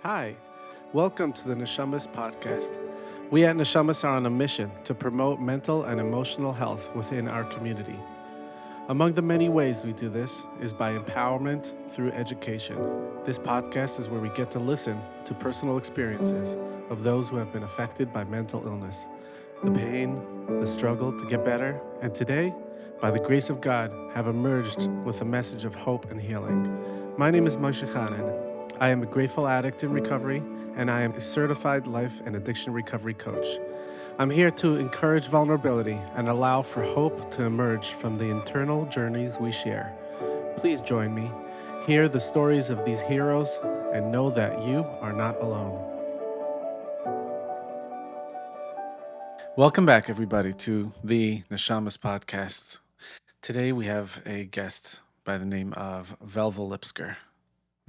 Hi, welcome to the Neshamos Podcast. We at Neshamos are on a mission to promote mental and emotional health within our community. Among the many ways we do this is by empowerment through education. This podcast is where we get to listen to personal experiences of those who have been affected by mental illness, the pain, the struggle to get better, and today, by the grace of God, have emerged with a message of hope and healing. My name is Moshe Chanan. I am a grateful addict in recovery, and I am a certified life and addiction recovery coach. I'm here to encourage vulnerability and allow for hope to emerge from the internal journeys we share. Please join me, hear the stories of these heroes, and know that you are not alone. Welcome back, everybody, to the Neshamos Podcast. Today we have a guest by the name of Velvel Lipskier.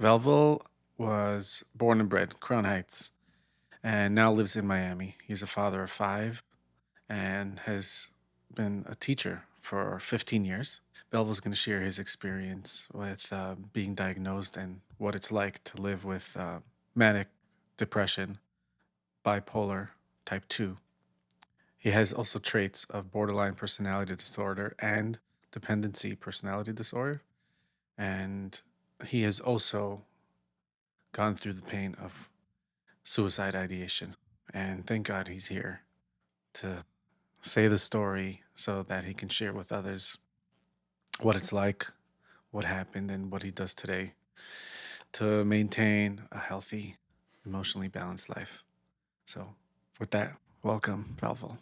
Velvel was born and bred Crown Heights and now lives in Miami. He's a father of 5 and has been a teacher for 15 years. Velvel's going to share his experience with being diagnosed and what it's like to live with Manic Depression Bipolar Type 2. He has also traits of borderline personality disorder and dependency personality disorder. And he has also gone through the pain of suicide ideation. And thank God he's here to say the story so that he can share with others what it's like, what happened, and what he does today to maintain a healthy, emotionally balanced life. So, with that, welcome, Velvel.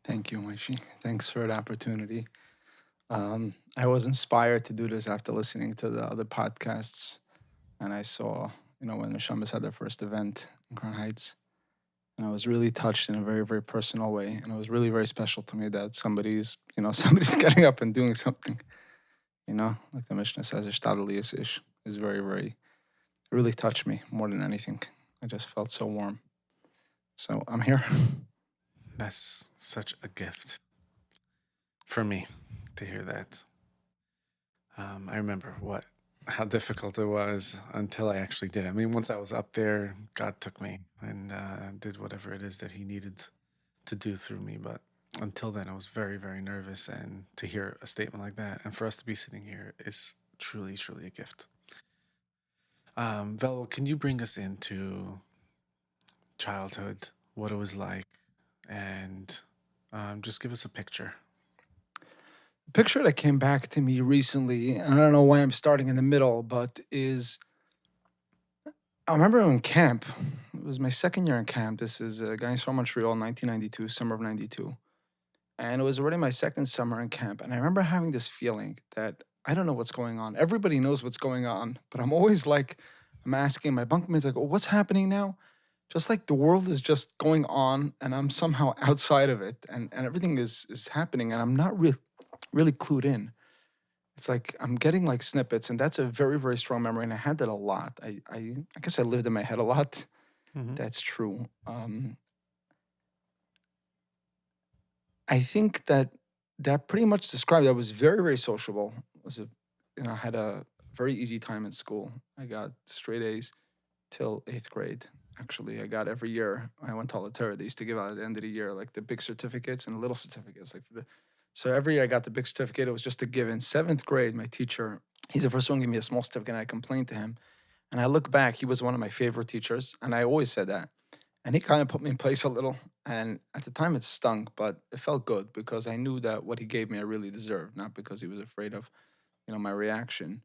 Thank you, Maishi. Thanks for the opportunity. I was inspired to do this after listening to the other podcasts, and I saw, when the Neshamos had their first event in Crown Heights, and I was really touched in a very, very personal way, and it was really very special to me that somebody's getting up and doing something, like the Mishnah says, Suicidal Ideation is very, very, it really touched me more than anything. I just felt so warm. So I'm here. That's such a gift for me to hear that. I remember how difficult it was until I actually did it. I mean, once I was up there, God took me and did whatever it is that He needed to do through me. But until then, I was very, very nervous. And to hear a statement like that, and for us to be sitting here, is truly, truly a gift. Vel, can you bring us into childhood, what it was like, and just give us a picture? Picture that came back to me recently, and I don't know why I'm starting in the middle, but I remember in camp. It was my second year in camp. This is a guy from Montreal, 1992, summer of 92. And it was already my second summer in camp. And I remember having this feeling that I don't know what's going on. Everybody knows what's going on, but I'm always like, I'm asking my bunkmates, like, oh, what's happening now? Just like the world is just going on and I'm somehow outside of it and everything is happening and I'm not really clued in. It's like I'm getting like snippets, and that's a very, very strong memory. And I had that a lot. I guess I lived in my head a lot. Mm-hmm. That's true. I think that pretty much described. I was very, very sociable. I had a very easy time in school. I got straight A's till 8th grade. Actually, I got every year. I went to Altair. They used to give out at the end of the year like the big certificates and little certificates. So every year I got the big certificate. It was just a given. 7th grade, my teacher, he's the first one to give me a small certificate, and I complained to him. And I look back, he was one of my favorite teachers, and I always said that. And he kind of put me in place a little. And at the time, it stung, but it felt good because I knew that what he gave me, I really deserved, not because he was afraid of, my reaction.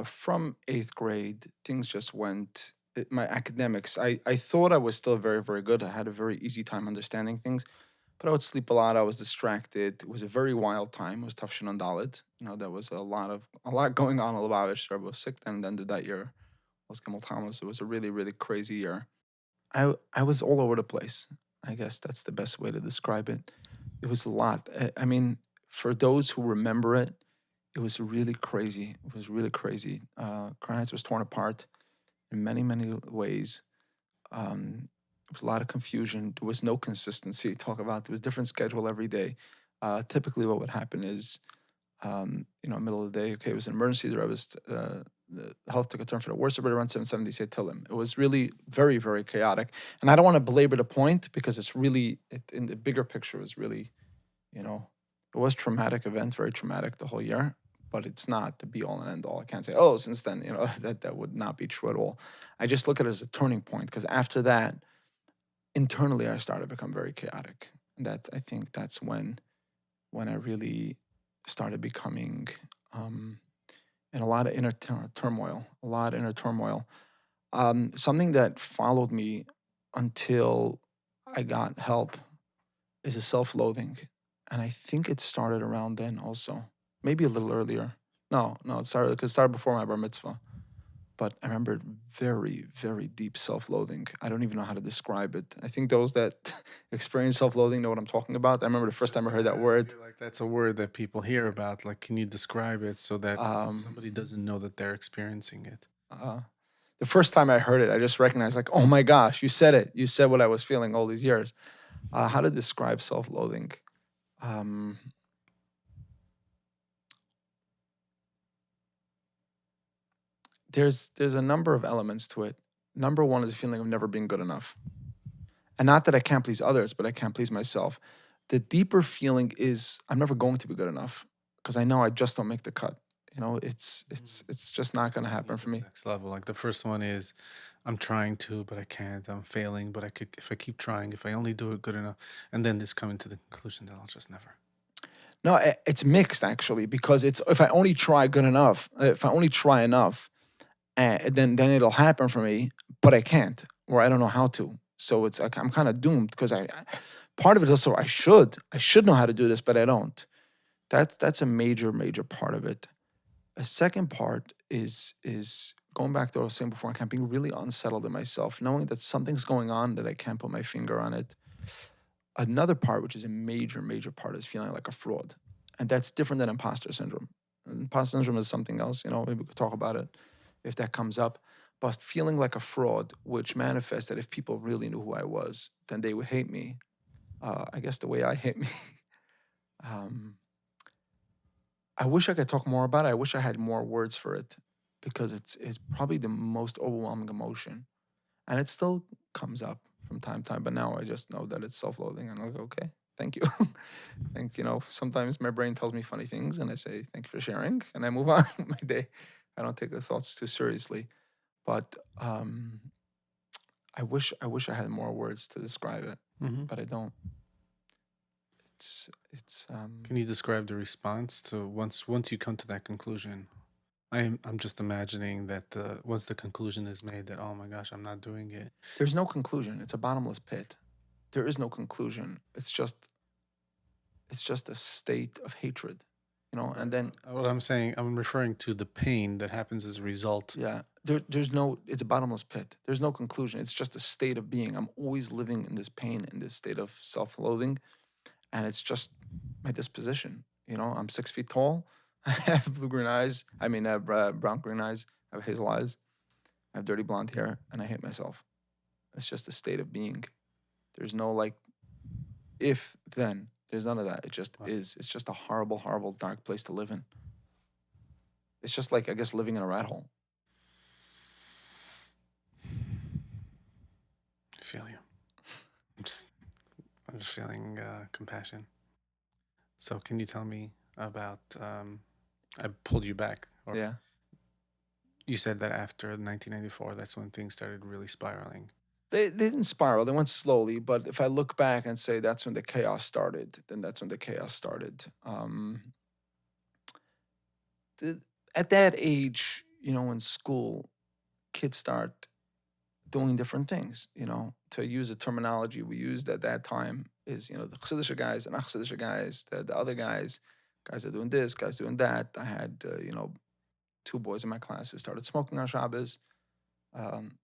From 8th grade, things just went. My academics, I thought I was still very, very good. I had a very easy time understanding things, but I would sleep a lot. I was distracted. It was a very wild time. It was tough on Dalit. There was a lot going on in Lubavitch. I was sick then. Then that year was Gimel Thomas. It was a really, really crazy year. I was all over the place. I guess that's the best way to describe it. It was a lot. I mean, for those who remember it, it was really crazy. It was really crazy. Crown Heights was torn apart in many, many ways. There was a lot of confusion. There was no consistency. There was different schedule every day. Typically, what would happen is, middle of the day, okay, it was an emergency. The Rebbe the health took a turn for the worse, but around 770 say Tillim. It was really very, very chaotic. And I don't want to belabor the point because it's really, in the bigger picture, was really, you know, it was traumatic event, very traumatic the whole year, but it's not the be all and end all. I can't say, oh, since then, that would not be true at all. I just look at it as a turning point because after that, internally, I started to become very chaotic. And I think that's when I really started becoming in a lot of inner turmoil, a lot of inner turmoil. Something that followed me until I got help is a self-loathing, and I think it started around then also, maybe a little earlier. No, it started before my bar mitzvah. But I remember very, very deep self-loathing. I don't even know how to describe it. I think those that experience self-loathing know what I'm talking about. I remember the first time I heard that word. Like that's a word that people hear about. Like, can you describe it so that if Um, somebody doesn't know that they're experiencing it? uh, the first time I heard it, I just recognized, like, oh my gosh, you said it. You said what I was feeling all these years. How to describe self-loathing? Um, there's a number of elements to it. Number one is a feeling of never being good enough, and not that I can't please others, but I can't please myself. The deeper feeling is I'm never going to be good enough because I know I just don't make the cut. It's just not going to happen for me. Next level. Like the first one is, I'm trying to, but I can't. I'm failing, but I could if I keep trying. If I only do it good enough, and then this coming to the conclusion that I'll just never. No, it's mixed actually because it's if I only try good enough, if I only try enough, then it'll happen for me, but I can't or I don't know how to. So it's like I'm kind of doomed because part of it also I should know how to do this, but I don't. That's a major part of it. A second part is going back to what I was saying before. I can't being really unsettled in myself, knowing that something's going on that I can't put my finger on it. Another part, which is a major part, is feeling like a fraud, and that's different than imposter syndrome. Imposter syndrome is something else. Maybe we could talk about it if that comes up. But feeling like a fraud, which manifests that if people really knew who I was, then they would hate me. I guess the way I hate me. um, I wish I could talk more about it. I wish I had more words for it because it's probably the most overwhelming emotion, and it still comes up from time to time. But now I just know that it's self-loathing, and I'm like, okay, thank you. Sometimes my brain tells me funny things, and I say thank you for sharing, and I move on with my day. I don't take the thoughts too seriously, but I wish I had more words to describe it, Mm-hmm. but I don't. It's Can you describe the response to once you come to that conclusion? I'm just imagining that once the conclusion is made that, oh my gosh, I'm not doing it. there's no conclusion. It's a bottomless pit. There is no conclusion. It's just a state of hatred, and then What I'm saying, I'm referring to the pain that happens as a result. yeah, there's no, it's a bottomless pit. There's no conclusion. It's just a state of being. I'm always living in this pain, in this state of self-loathing, and it's just my disposition. I'm 6 feet tall. I have blue-green eyes. I mean, I have brown-green eyes. I have hazel eyes. I have dirty blonde hair, and I hate myself. It's just a state of being. There's no like if then. There's none of that. It just Wow. is. It's just a horrible, dark place to live in. It's just like I guess living in a rat hole. I feel you. I'm just, I'm just feeling compassion. So, can you tell me about? I pulled you back, or Yeah. you said that after 1994, that's when things started really spiraling. They didn't spiral. They went slowly. But if I look back and say that's when the chaos started, then that's when the chaos started. The, at that age, in school, kids start doing different things. To use the terminology we used at that time is, the Chassidische guys and Achsidische guys, the other guys are doing this, guys doing that. I had, two boys in my class who started smoking on Shabbos. Um,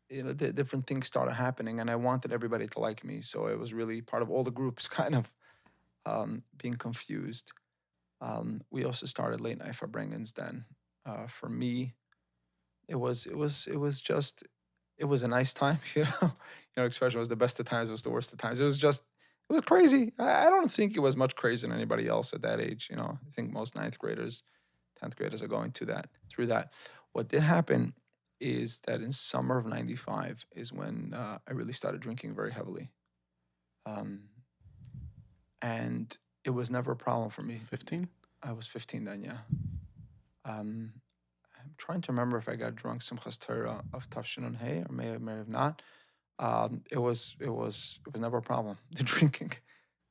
different things started happening, and I wanted everybody to like me. So it was really part of all the groups kind of being confused. We also started late night Farbrengens then. For me, it was a nice time, especially it was the best of times, it was the worst of times. It was crazy. I don't think it was much crazier than anybody else at that age. I think most ninth graders, 10th graders are going through that. What did happen is that in summer of '95 is when I really started drinking very heavily, um, and it was never a problem for me. 15? I was 15 then, yeah. Um, I'm trying to remember if I got drunk Simchas Torah of Tafshin Hey, or may have not. It was never a problem. The drinking,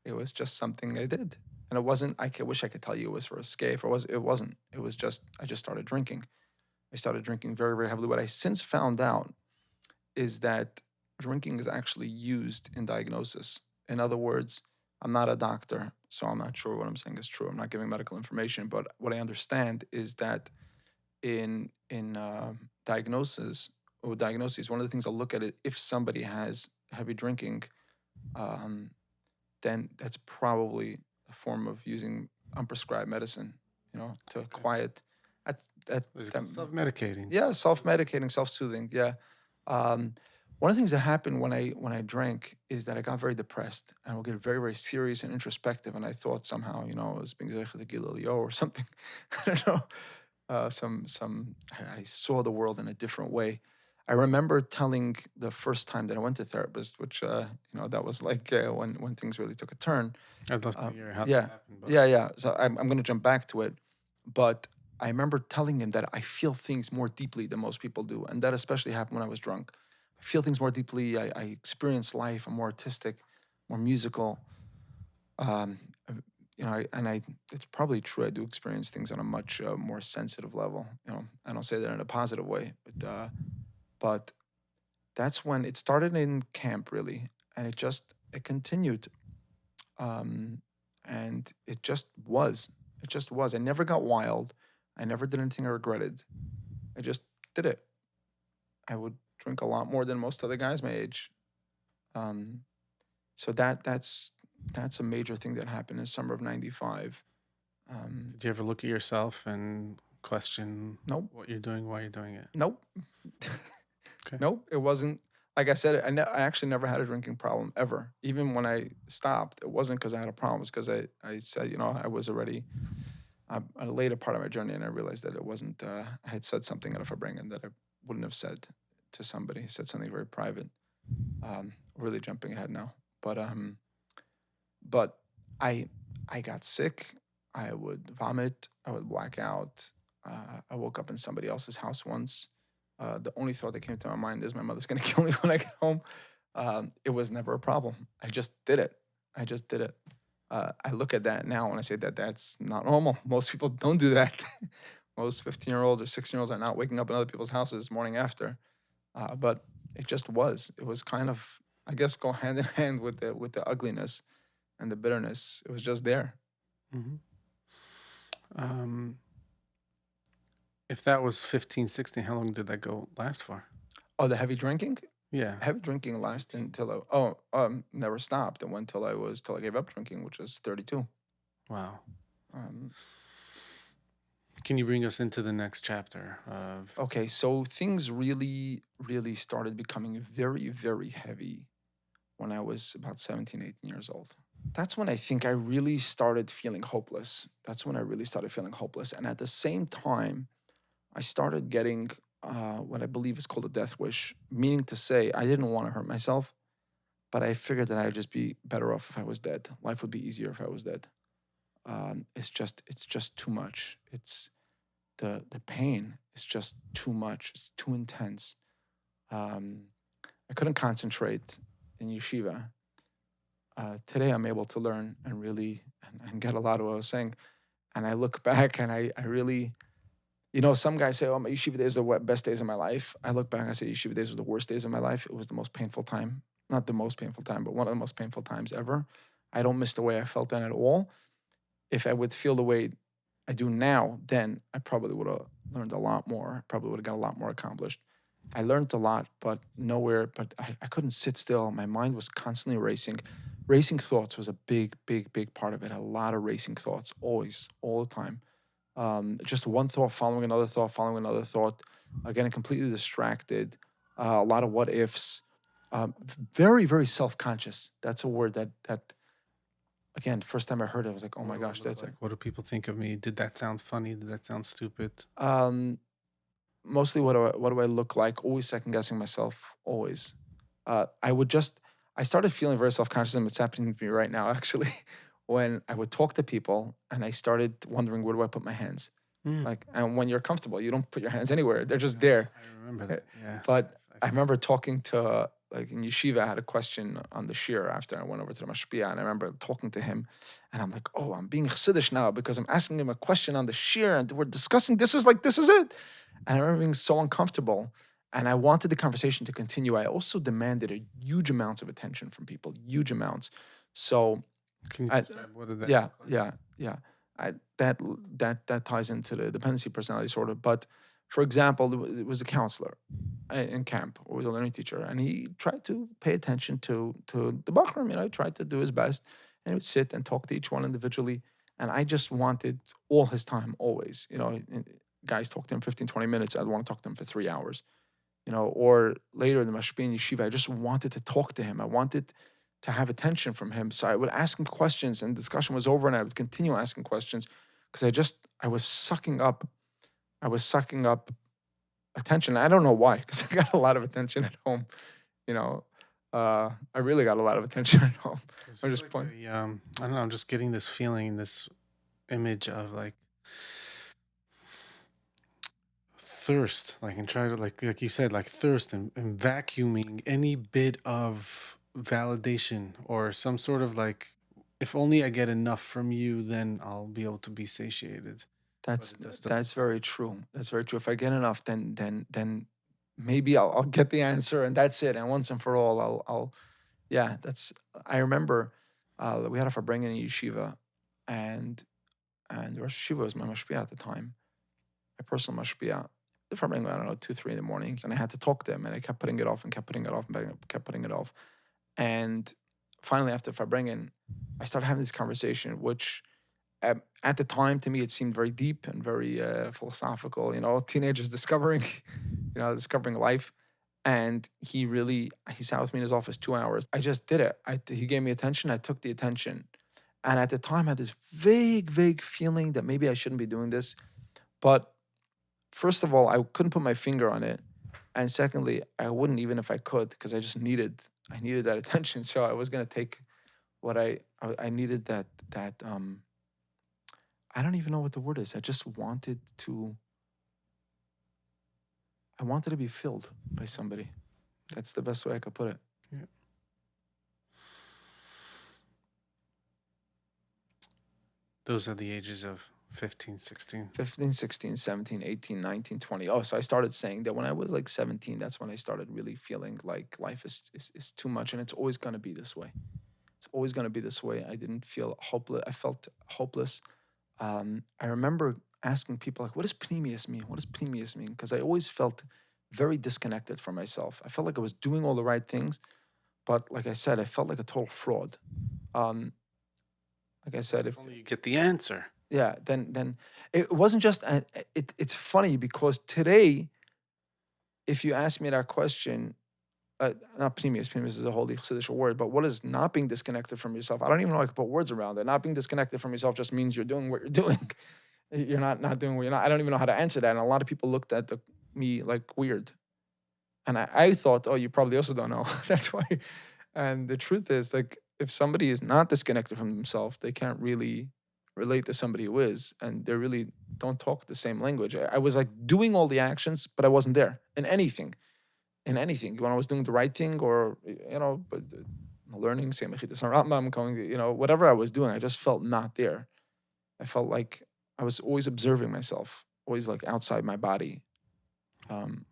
it was just something I did, and it wasn't. Wish I could tell you it was for escape, or it wasn't. It was just I just started drinking. I started drinking very very heavily. What I since found out is that drinking is actually used in diagnosis. In other words, I'm not a doctor, so I'm not sure what I'm saying is true. I'm not giving medical information, but what I understand is that in diagnosis or diagnoses, one of the things I'll look at it if somebody has heavy drinking, um, then that's probably a form of using unprescribed medicine, to Okay. quiet. That, Is that it self-medicating? yeah, self-medicating, self-soothing. Yeah. Um, one of the things that happened when I drank is that I got very depressed and would get very very serious and introspective, and I thought somehow I was being Zeicha to Gilil or something. I don't know. I saw the world in a different way. I remember telling the first time that I went to therapist, which that was like when things really took a turn. I'd love to hear how that Yeah, happened, but yeah. So I'm going to jump back to it, but I remember telling him that I feel things more deeply than most people do, and that especially happened when I was drunk. I feel things more deeply. I experience life. I'm more artistic, more musical. Um, uh, it's probably true. I do experience things on a much more sensitive level. I don't say that in a positive way, but that's when it started in camp, really, and it continued, um, and it just was. I never got wild. I never did anything I regretted. I just did it. I would drink a lot more than most other guys my age. Um, so that's a major thing that happened in summer of '95. Um, did you ever look at yourself and question nope, what you're doing, why you're doing it? nope, Okay. nope. It wasn't like I said. I actually never had a drinking problem ever. Even when I stopped, it wasn't because I had a problem. It's because I said I was already a later part of my journey, and I realized that it wasn't. I had said something at a Farbrengen that I wouldn't have said to somebody. I said something very private. Really jumping ahead now, but I I got sick. I would vomit. I would black out. I woke up in somebody else's house once. The only thought that came to my mind is my mother's gonna kill me when I get home. It was never a problem. I just did it. I just did it. I look at that now and I say that that's not normal. Most people don't do that. Most 15-year-olds or 16-year-olds are not waking up in other people's houses morning after. But it just was. It was kind of, I guess, go hand in hand with the ugliness and the bitterness. It was just there. Hmm. Um, if that was 15, 16, how long did that go last for? Oh, the heavy drinking? Yeah. Heavy drinking lasted 15. until never stopped. It went till I gave up drinking, which was 32. Wow. Um, Can you bring us into the next chapter of okay, so things really, really started becoming very, very heavy when I was about 17, 18 years old. That's when I think I really started feeling hopeless. That's when I really started feeling hopeless. And at the same time, I started getting what I believe is called a death wish, meaning to say I didn't want to hurt myself, but I figured that I'd just be better off if I was dead. Life would be easier if I was dead. It's just too much. It's the pain is just too much. It's too intense. Um, I couldn't concentrate in yeshiva. Today I'm able to learn and really and get a lot of what I was saying. And I look back and I really, some guys say, oh, my yeshiva days are the best days of my life. I look back and I say yeshiva days were the worst days of my life. It was the most painful time. Not the most painful time, but one of the most painful times ever. I don't miss the way I felt then at all. If I would feel the way I do now, then I probably would have learned a lot more. Probably would have got a lot more accomplished. I learned a lot, but nowhere, but I couldn't sit still. My mind was constantly racing. Racing thoughts was a big, big, big part of it. A lot of racing thoughts, always, all the time. Just one thought following another thought, getting completely distracted. A lot of what ifs. Very, very self conscious. That's a word that again, first time I heard it, I was like, oh what my do I gosh, look that's it. like? What do people think of me? Did that sound funny? Did that sound stupid? Um, mostly what do I look like? Always second guessing myself. Always. I would just I started feeling very self conscious, and it's happening to me right now actually. When I would talk to people, and I started wondering where do I put my hands? Mm. Like, and when you're comfortable, you don't put your hands anywhere; they're just Yes, there. I remember Uh, that. Yeah, But I I felt remember talking to like in yeshiva, I had a question on the shir after I went over to the mashpia, and I remember talking to him, and I'm like, oh, I'm being chassidish now because I'm asking him a question on the shir, and we're discussing this is it, and I remember being so uncomfortable, and I wanted the conversation to continue. I also demanded a huge amounts of attention from people, huge amounts. So Can you I, describe what did that yeah, look like? yeah. I that ties into the dependency personality disorder. But for example, it was a counselor in camp, or was a learning teacher, and he tried to pay attention to the bachram. He tried to do his best, and he would sit and talk to each one individually. And I just wanted all his time, always. Guys talk to him 15, 20 minutes. I'd want to talk to him for 3 hours. Or later in the mashpia and yeshiva, I just wanted to talk to him. I wanted to have attention from him. So I would ask him questions, and discussion was over, and I would continue asking questions because I was sucking up. I was sucking up attention. I don't know why, because I got a lot of attention at home. You know, I really got a lot of attention at home. Was I'm it just like point. I don't know, I'm just getting this feeling, this image of like thirst, like and try to like you said, like thirst and vacuuming any bit of validation or some sort of like if only I get enough from you, then I'll be able to be satiated. But That's it just doesn't that's work very that way. true. That's very true. If I get enough, then maybe I'll get the answer, and that's it. And once and for all, I'll yeah. That's I remember we had a Farbrengen in yeshiva, and Rosh Yeshiva was my mashpia at the time, my personal mashpia. The Farbrengen, I don't know, 2, 3 in the morning, and I had to talk to him, and I kept putting it off and kept putting it off and kept putting it off, and finally after Farbrengen, I started having this conversation, which at the time, to me, it seemed very deep and very philosophical. Teenagers discovering, discovering life. And he sat with me in his office 2 hours. I just did it. He gave me attention. I took the attention. And at the time, I had this vague feeling that maybe I shouldn't be doing this. But first of all, I couldn't put my finger on it. And secondly, I wouldn't even if I could, because I needed that attention. So I was gonna take what I needed that I don't even know what the word is. I wanted to be filled by somebody. That's the best way I could put it. Yeah. Those are the ages of 15, 16. 15, 16, 17, 18, 19, 20. Oh, so I started saying that when I was like 17, that's when I started really feeling like life is too much, and it's always going to be this way. It's always going to be this way. I didn't feel hopeless. I felt hopeless. I remember asking people like, "What does pneumius mean? What does pneumius mean?" Because I always felt very disconnected from myself. I felt like I was doing all the right things, but like I said, I felt like a total fraud. Um, like I said, If only you get the answer. yeah, then it wasn't just. It's funny because today, if you ask me that question, not pneumius is a holy Chassidish word, but what is not being disconnected from yourself? I don't even know how I can put words around it. Not being disconnected from yourself just means you're doing what you're doing. You're not doing what you're not. I don't even know how to answer that. And a lot of people looked at me like weird. And I thought, oh, you probably also don't know. That's why. And the truth is, like, if somebody is not disconnected from themselves, they can't really relate to somebody who is. And they really don't talk the same language. I was like doing all the actions, but I wasn't there in anything. In anything. When I was doing the right thing or, but learning, same Rambam, going, whatever I was doing, I just felt not there. I felt like I was always observing myself, always like outside my body. Um,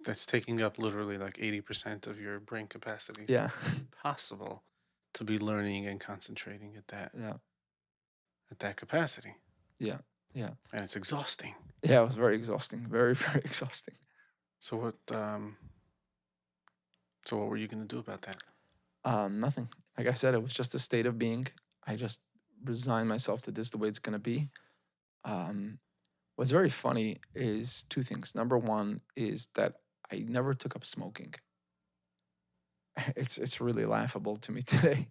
That's taking up literally like 80% of your brain capacity. yeah, Impossible to be learning and concentrating yeah, at that capacity. yeah, yeah. And it's exhausting. Yeah, it was very exhausting, very, very exhausting. So what were you gonna do about that? Nothing. Like I said, it was just a state of being. I just resigned myself to this the way it's gonna be. Um, what's very funny is two things. Number one is that I never took up smoking. It's really laughable to me today.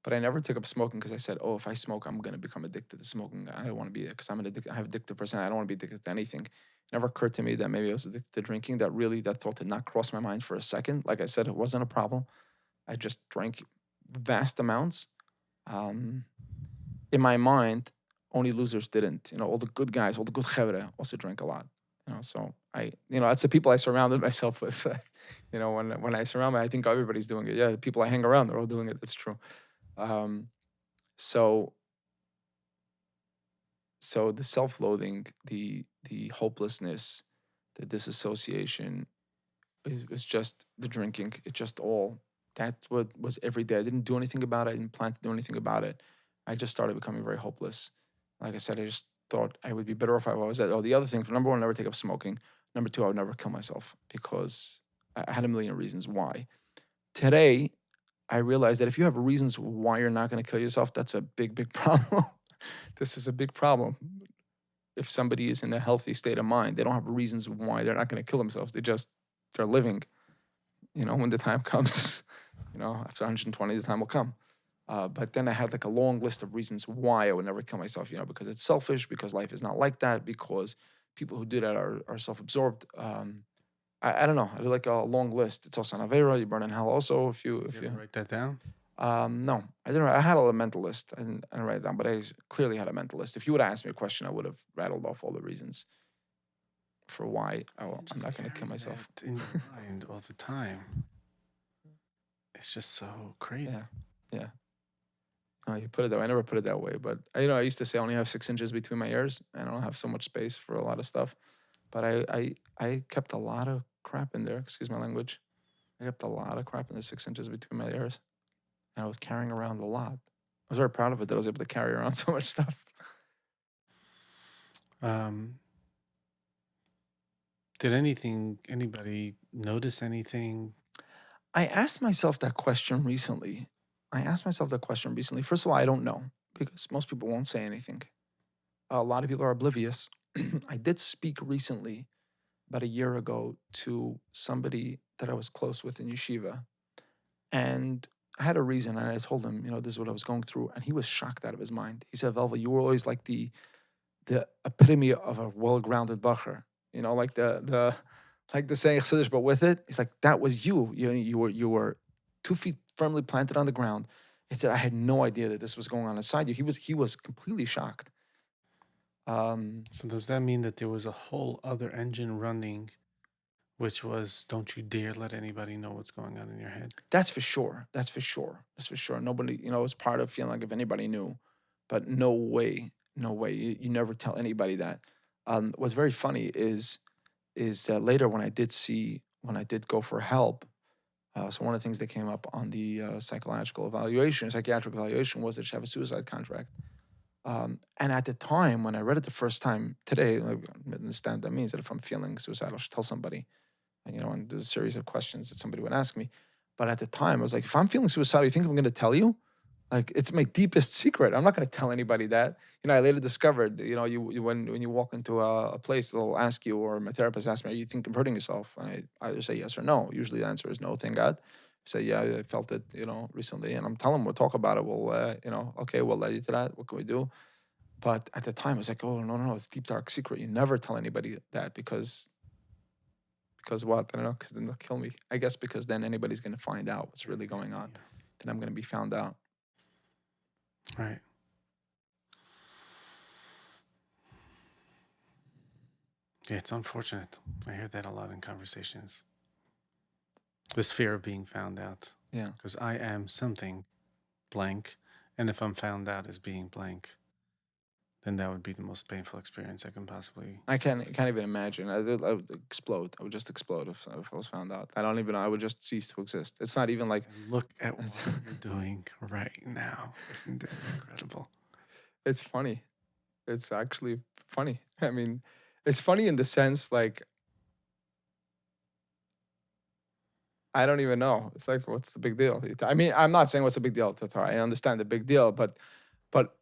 But I never took up smoking because I said, "Oh, if I smoke, I'm gonna become addicted to smoking. I don't want to be there because I'm an addict. I have addictive personality. I don't want to be addicted to anything." Never occurred to me that maybe I was addicted to drinking. That thought did not cross my mind for a second. Like I said, it wasn't a problem. I just drank vast amounts. Um, in my mind, only losers didn't. All the good guys, all the good chevre also drank a lot. So that's the people I surrounded myself with. When I surround me, I think everybody's doing it. Yeah, the people I hang around, they're all doing it. That's true. Um, so so the self-loathing, the hopelessness, the disassociation was just the drinking. It just all that what was every day. I didn't do anything about it. I didn't plan to do anything about it. I just started becoming very hopeless. Like I said, I just thought I would be better if I was at. Oh, the other thing, number one, never take up smoking. Number two, I would never kill myself because I had a million reasons why. Today, I realized that if you have reasons why you're not going to kill yourself, that's a big, big problem. This is a big problem. If somebody is in a healthy state of mind, they don't have reasons why they're not going to kill themselves. They're living. When the time comes, after 120, the time will come. But then I had like a long list of reasons why I would never kill myself, because it's selfish, because life is not like that, because people who do that are self-absorbed. I don't know. I did like a long list. It's also an Avera. You burn in hell also if Did you you ever write that down? no, I didn't. I had a mental list. I didn't write it down, but I clearly had a mental list. If you would have asked me a question, I would have rattled off all the reasons for why I'm not going to kill myself. That in your mind all the time. It's just so crazy. Yeah. No, you put it that way. I never put it that way, but I used to say I only have 6 inches between my ears, and I don't have so much space for a lot of stuff. But I kept a lot of crap in there. Excuse my language. I kept a lot of crap in the 6 inches between my ears, and I was carrying around a lot. I was very proud of it that I was able to carry around so much stuff. Did anybody notice anything? I asked myself that question recently. First of all, I don't know because most people won't say anything. A lot of people are oblivious. I did speak recently, about a year ago, to somebody that I was close with in yeshiva. And I had a reason, and I told him, this is what I was going through. And he was shocked out of his mind. He said, Velvel, you were always like the epitome of a well-grounded bacher. Like the saying Chassidish, but with it, he's like, that was you. You were 2 feet firmly planted on the ground. He said, I had no idea that this was going on inside you. He was completely shocked. So does that mean that there was a whole other engine running, which was, don't you dare let anybody know what's going on in your head? That's for sure. Nobody, it was part of feeling like if anybody knew, but no way. You never tell anybody that. What's very funny is that later when I did go for help, so one of the things that came up on the psychiatric evaluation was that she have a suicide contract. And at the time when I read it the first time today, I understand that means that if I'm feeling suicidal, I should tell somebody. And there's a series of questions that somebody would ask me. But at the time, I was like, if I'm feeling suicidal, you think I'm going to tell you? Like, it's my deepest secret. I'm not going to tell anybody that. I later discovered, when you walk into a place, they'll ask you, or my therapist asked me, you think I'm hurting yourself? And I either say yes or no. Usually the answer is no, thank God. I say, yeah, I felt it, recently. And I'm telling them, we'll talk about it. We'll, okay, we'll let you to that. What can we do? But at the time, I was like, oh, no, it's a deep, dark secret. You never tell anybody that because what? I don't know, because then they'll kill me. I guess because then anybody's going to find out what's really going on. Then I'm going to be found out. Right. Yeah, it's unfortunate. I hear that a lot in conversations. This fear of being found out. Yeah. Because I am something blank, and if I'm found out as being blank, then that would be the most painful experience I can possibly. I can't even imagine. I would explode. I would just explode if I was found out. I don't even know. I would just cease to exist. It's not even like. And look at what you're doing right now. Isn't this incredible? It's funny. It's actually funny. I mean, it's funny in the sense like. I don't even know. It's like, what's the big deal? I mean, I'm not saying what's the big deal, Tatar. I understand the big deal, but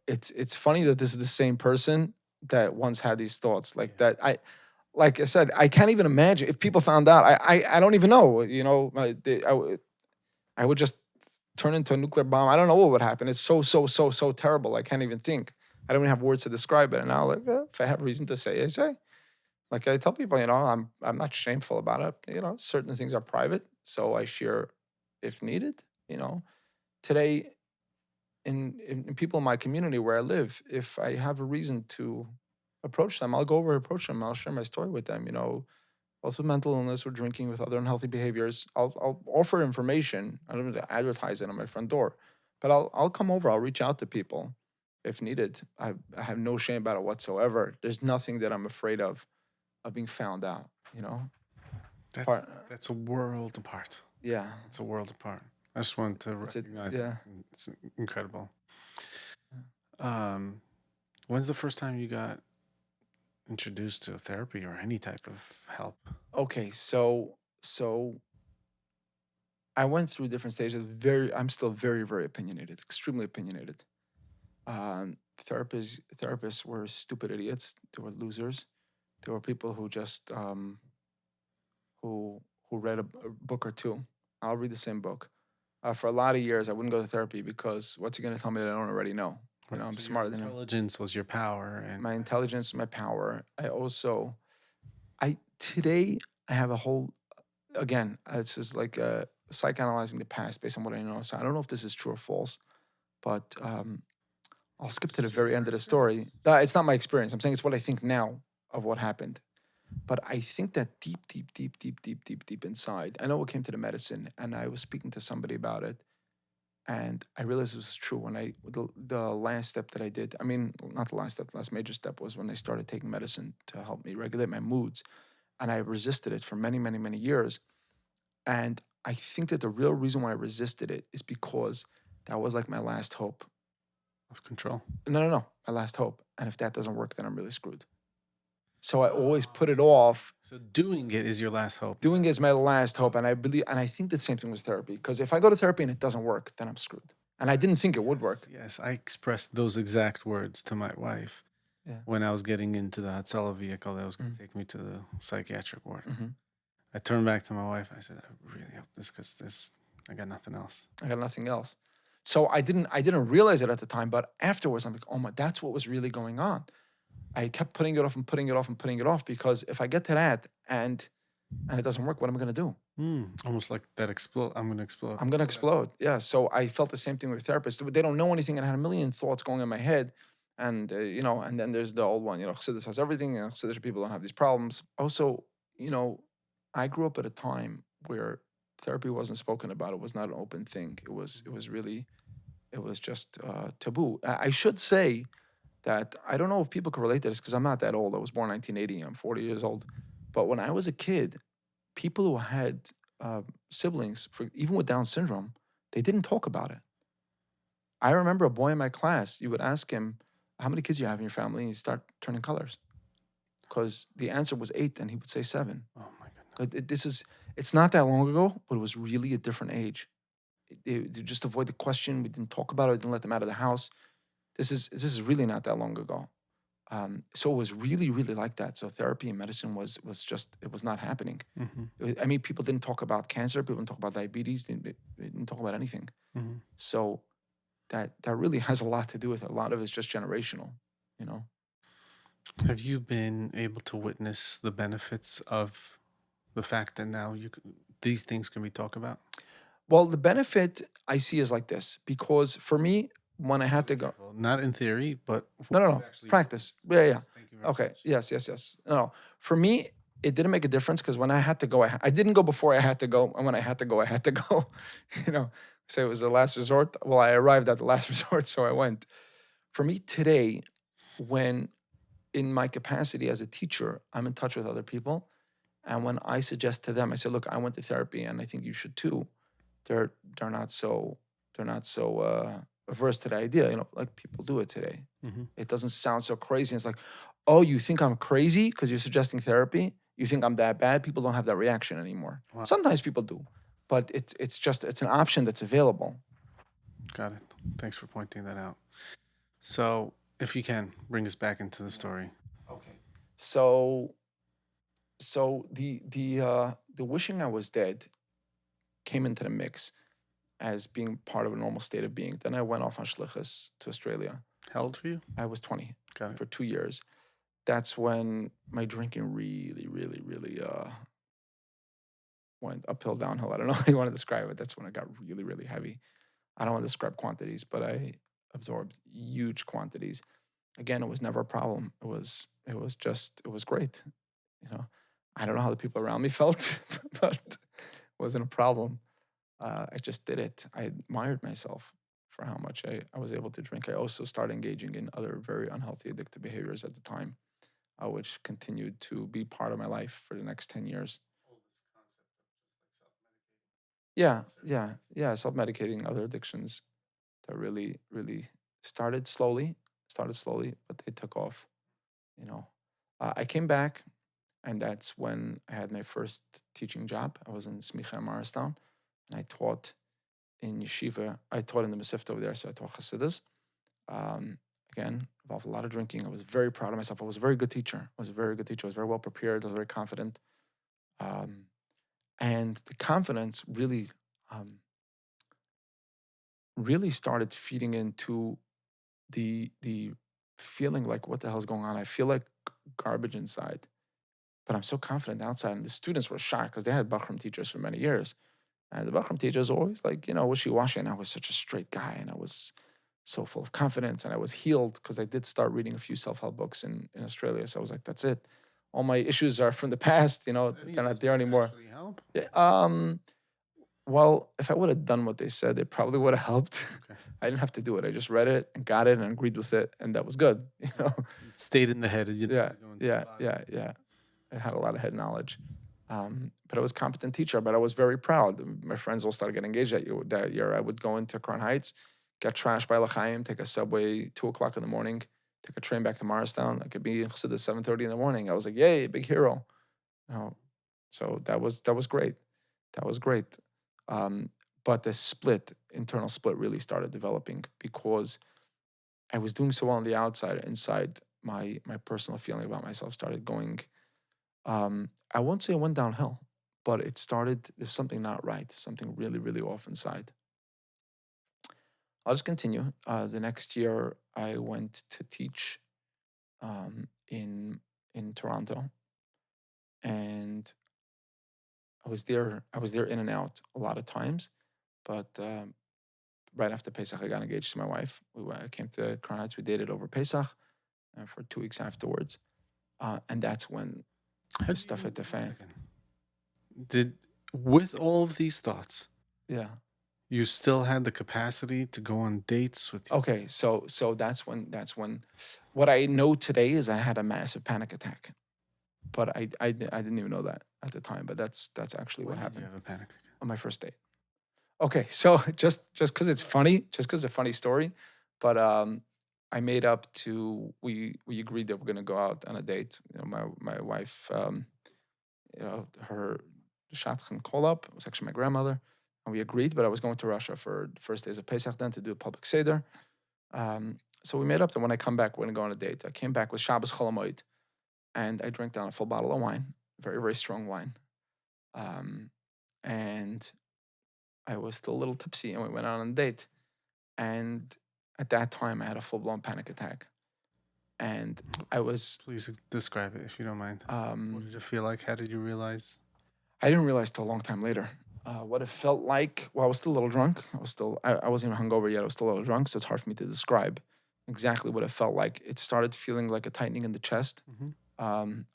it's funny that this is the same person that once had these thoughts like that. Like I said, I can't even imagine if people found out. I don't even know. I would just turn into a nuclear bomb. I don't know what would happen. It's so terrible. I can't even think. I don't even have words to describe it. And now, like, if I have reason to say, I say. Like I tell people, I'm not shameful about it. Certain things are private, so I share if needed. Today in people in my community where I live, if I have a reason to approach them, I'll go over and approach them. I'll share my story with them. Also mental illness or drinking with other unhealthy behaviors. I'll offer information. I don't need to advertise it on my front door, but I'll come over. I'll reach out to people if needed. I have no shame about it whatsoever. There's nothing that I'm afraid of being found out. That's Part, that's a world apart. yeah, It's a world apart. I just wanted to it's it. recognize it. Yeah. It's incredible. Um, when's the first time you got introduced to therapy or any type of help? Okay, so I went through different stages. I'm still very, very opinionated, extremely opinionated. Therapists were stupid idiots. They were losers. They were people who just who read a book or two. I'll read the same book. For a lot of years, I wouldn't go to therapy because what's he going to tell me that I don't already know? Right. I'm So your smarter than him. intelligence was your power, and My intelligence, my power. I today I have a whole again. It's just like psychoanalyzing the past based on what I know. So I don't know if this is true or false, but I'll skip to this the is your very end of the experience. story. It's not my experience. I'm saying it's what I think now of what happened. But I think that deep, deep, deep, deep, deep, deep, deep inside, I know it came to the medicine, and I was speaking to somebody about it, and I realized it was true when the last step that I did. I mean, not the last step. The last major step was when I started taking medicine to help me regulate my moods, and I resisted it for many, many, many years. And I think that the real reason why I resisted it is because that was like my last hope. Of control. No, no, no, my last hope. And if that doesn't work, then I'm really screwed. So I always put it off. So doing it is your last hope. Doing it is my last hope. And I think the same thing was therapy. Because if I go to therapy and it doesn't work, then I'm screwed. And I didn't think it would work. Yes, I expressed those exact words to my wife Yeah. when I was getting into the Hatzela vehicle that was going to Mm. take me to the psychiatric ward. Mhm. I turned back to my wife. I said, I really hope this, because I got nothing else. I got nothing else. So I didn't realize it at the time, but afterwards I'm like, oh my, that's what was really going on. I kept putting it off and putting it off and putting it off because if I get to that and it doesn't work, what am I gonna do? Almost like that explode. I'm going to explode. I'm gonna explode. Yeah. So I felt the same thing with therapists. They don't know anything, and I had a million thoughts going in my head. And and then there's the old one. Chassidus has everything, and Chassidish people don't have these problems. Also, you know, I grew up at a time where therapy wasn't spoken about. It was not an open thing. It was just taboo. I should say that I don't know if people can relate to this because I'm not that old. I was born 1980. I'm 40 years old. But when I was a kid, people who had siblings, even with Down syndrome, they didn't talk about it. I remember a boy in my class, you would ask him, how many kids do you have in your family? And he'd start turning colors because the answer was 8 and he would say 7. Oh my goodness. It's not that long ago, but it was really a different age. They just avoid the question. We didn't talk about it. We didn't let them out of the house. This is really not that long ago. So it was really, really like that. So therapy and medicine was just it was not happening. I mean, people didn't talk about cancer. People didn't talk about diabetes. They didn't talk about anything. So that really has a lot to do with it. A lot of it's just generational. Have you been able to witness the benefits of the fact that now these things can be talked about? Well, the benefit I see is like this because for me, when I had to go, Not in theory, but no, what no, you've no, actually practice. witnessed. Yeah, yeah. Yes, thank you very Okay. much. Yes, yes, yes. No, for me, it didn't make a difference because when I had to go, I didn't go before I had to go, and when I had to go, I had to go. Say it was the last resort. Well, I arrived at the last resort, so I went. For me today, when in my capacity as a teacher, I'm in touch with other people, and when I suggest to them, I say, "Look, I went to therapy, and I think you should too." They're not so averse to the idea. Like people do it today. It doesn't sound so crazy. It's like, oh, you think I'm crazy because you're suggesting therapy? You think I'm that bad? People don't have that reaction anymore. Wow. Sometimes people do, but it's an option that's available. Got it. Thanks for pointing that out. So, if you can, bring us back into the story. Okay. So the wishing I was dead came into the mix as being part of a normal state of being. Then I went off on shlichus to Australia. How old were you? I was 20 Got it. for 2 years. that's when my drinking really, really, really went uphill, downhill. I don't know how you want to describe it. That's when it got really, really heavy. I don't want to describe quantities, but I absorbed huge quantities. Again, it was never a problem. It was great. You know, I don't know how the people around me felt, but it wasn't a problem. I just did it. I admired myself for how much I was able to drink. I also started engaging in other very unhealthy addictive behaviors at the time, which continued to be part of my life for the next 10 years. Yeah, yeah, yeah. Self medicating, other addictions that really, really started slowly, but they took off. You know, I came back, and that's when I had my first teaching job. I was in Smicha in Morristown, and I taught in yeshiva. I taught in the Masifta over there, so I taught Hasidus. Um, Again, involved a lot of drinking. I was very proud of myself. I was a very good teacher. I was a very good teacher. I was very well prepared. I was very confident. Um, and the confidence really, um, really started feeding into the feeling like, what the hell's going on? I feel like garbage inside, but I'm so confident outside. And the students were shocked because they had Bachram teachers for many years. And the Bachram teachers were always like, wishy washy. And I was such a straight guy, and I was so full of confidence, and I was healed because I did start reading a few self-help books in Australia. So I was like, that's it. All my issues are from the past, Any they're of not those there books anymore. actually help? Yeah, well, if I would have done what they said, it probably would have helped. Okay. I didn't have to do it. I just read it and got it and agreed with it, and that was good. It stayed in the head. It didn't Yeah, really go into the yeah, body. yeah, yeah. I had a lot of head knowledge, but I was a competent teacher. But I was very proud. My friends all started getting engaged that year. I would go into Crown Heights, get trashed by L'chaim, take a subway 2 o'clock in the morning, take a train back to Morristown. I could be in Chassidus 7:30 in the morning. I was like, yay, big hero. You so that was great. That was great. Um, but the internal split, really started developing because I was doing so well on the outside. Inside, my personal feeling about myself started going. I won't say it went downhill, but it started. There's something not right. Something really, really off inside. I'll just continue. The next year, I went to teach in Toronto, and I was there in and out a lot of times, but right after Pesach, I got engaged to my wife. I came to Crown Heights. We dated over Pesach for 2 weeks afterwards, and that's when How do stuff you, hit the one fan. second. With all of these thoughts, Yeah. you still had the capacity to go on dates with your Okay. So that's when what I know today is I had a massive panic attack, but I didn't even know that at the time. But that's actually When what did you happened have a panic attack? on my first date. Okay, so just because it's funny, just because it's a funny story, but I made up to we agreed that we're gonna go out on a date. My wife, her shadchan call up. It was actually my grandmother, and we agreed. But I was going to Russia for the first days of Pesach then to do a public seder. So we made up that when I come back, we're gonna go on a date. I came back with Shabbos Chol Hamoed, and I drank down a full bottle of wine, very very strong wine, um, and I was still a little tipsy, and we went out on a date. And at that time, I had a full blown panic attack, and I was Please describe it if you don't mind. What um, did it feel like? How did you realize? I didn't realize till a long time later what it felt like. Well, I was still a little drunk. I wasn't even hungover yet. I was still a little drunk, so it's hard for me to describe exactly what it felt like. It started feeling like a tightening in the chest. Mm-hmm.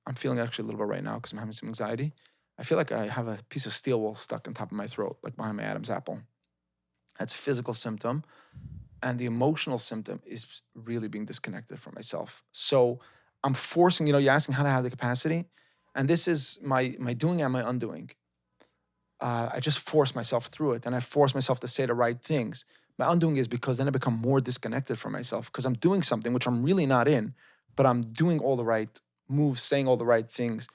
I'm feeling it actually a little bit right now because I'm having some anxiety. I feel like I have a piece of steel wool stuck on top of my throat, like behind my Adam's apple. That's a physical symptom. And the emotional symptom is really being disconnected from myself. So I'm forcing, you're asking how to have the capacity. And this is my doing and my undoing. I just force myself through it, and I force myself to say the right things. My undoing is because then I become more disconnected from myself because I'm doing something which I'm really not in, but I'm doing all the right moves, saying all the right things.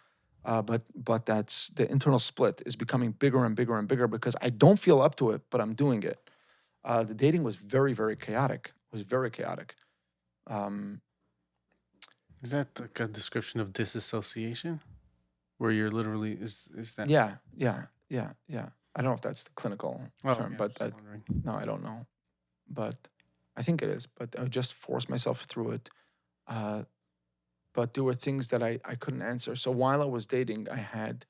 But that's the internal split is becoming bigger and bigger and bigger because I don't feel up to it, but I'm doing it. The dating was very, very chaotic. It was very chaotic. Um, Is that like a description of disassociation, where you're literally is that? yeah, yeah, yeah, yeah. I don't know if that's the clinical Oh, term, okay. I was but just wondering. no, I don't know. But I think it is. But I just force myself through it. Uh, but there were things that I couldn't answer. So while I was dating, I had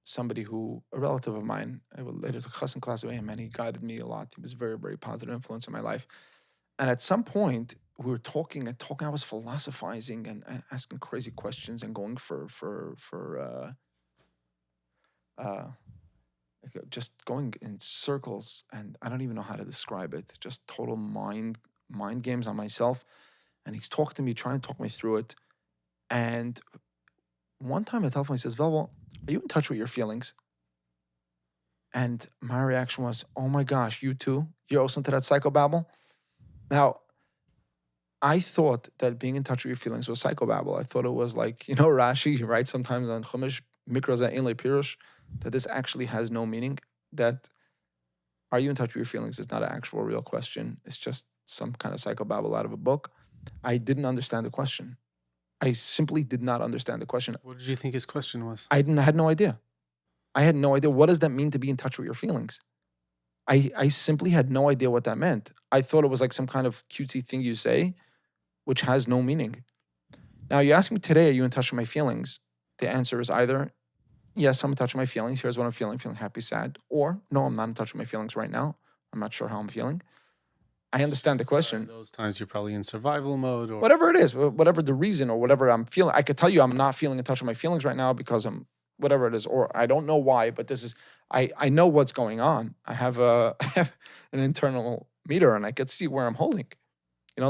somebody a relative of mine, I would later took chassan class with him, and he guided me a lot. He was a very, very positive influence in my life. And at some point, we were talking and talking. I was philosophizing and asking crazy questions and going just going in circles. And I don't even know how to describe it. Just total mind games on myself. And he's talking to me, trying to talk me through it. And one time, I telephone, he says, "Velvel, are you in touch with your feelings?" And my reaction was, "Oh my gosh, you too? You're also into that psychobabble?" Now, I thought that being in touch with your feelings was psychobabble. I thought it was like, Rashi writes sometimes on Chumash, Mikros Inle Pirush, that this actually has no meaning. That are you in touch with your feelings is not an actual real question. It's just some kind of psychobabble out of a book. I didn't understand the question. I simply did not understand the question. What did you think his question was? I had no idea. I had no idea. What does that mean to be in touch with your feelings? I simply had no idea what that meant. I thought it was like some kind of cutesy thing you say, which has no meaning. Now, you ask me today, are you in touch with my feelings? The answer is either, yes, I'm in touch with my feelings. Here's what I'm feeling happy, sad. Or, no, I'm not in touch with my feelings right now. I'm not sure how I'm feeling. I understand the question. Those times you're probably in survival mode or Whatever it is, whatever the reason or whatever I'm feeling. I could tell you I'm not feeling in touch with my feelings right now because I'm whatever it is, or I don't know why, but this is, I know what's going on. I have I have an internal meter and I could see where I'm holding.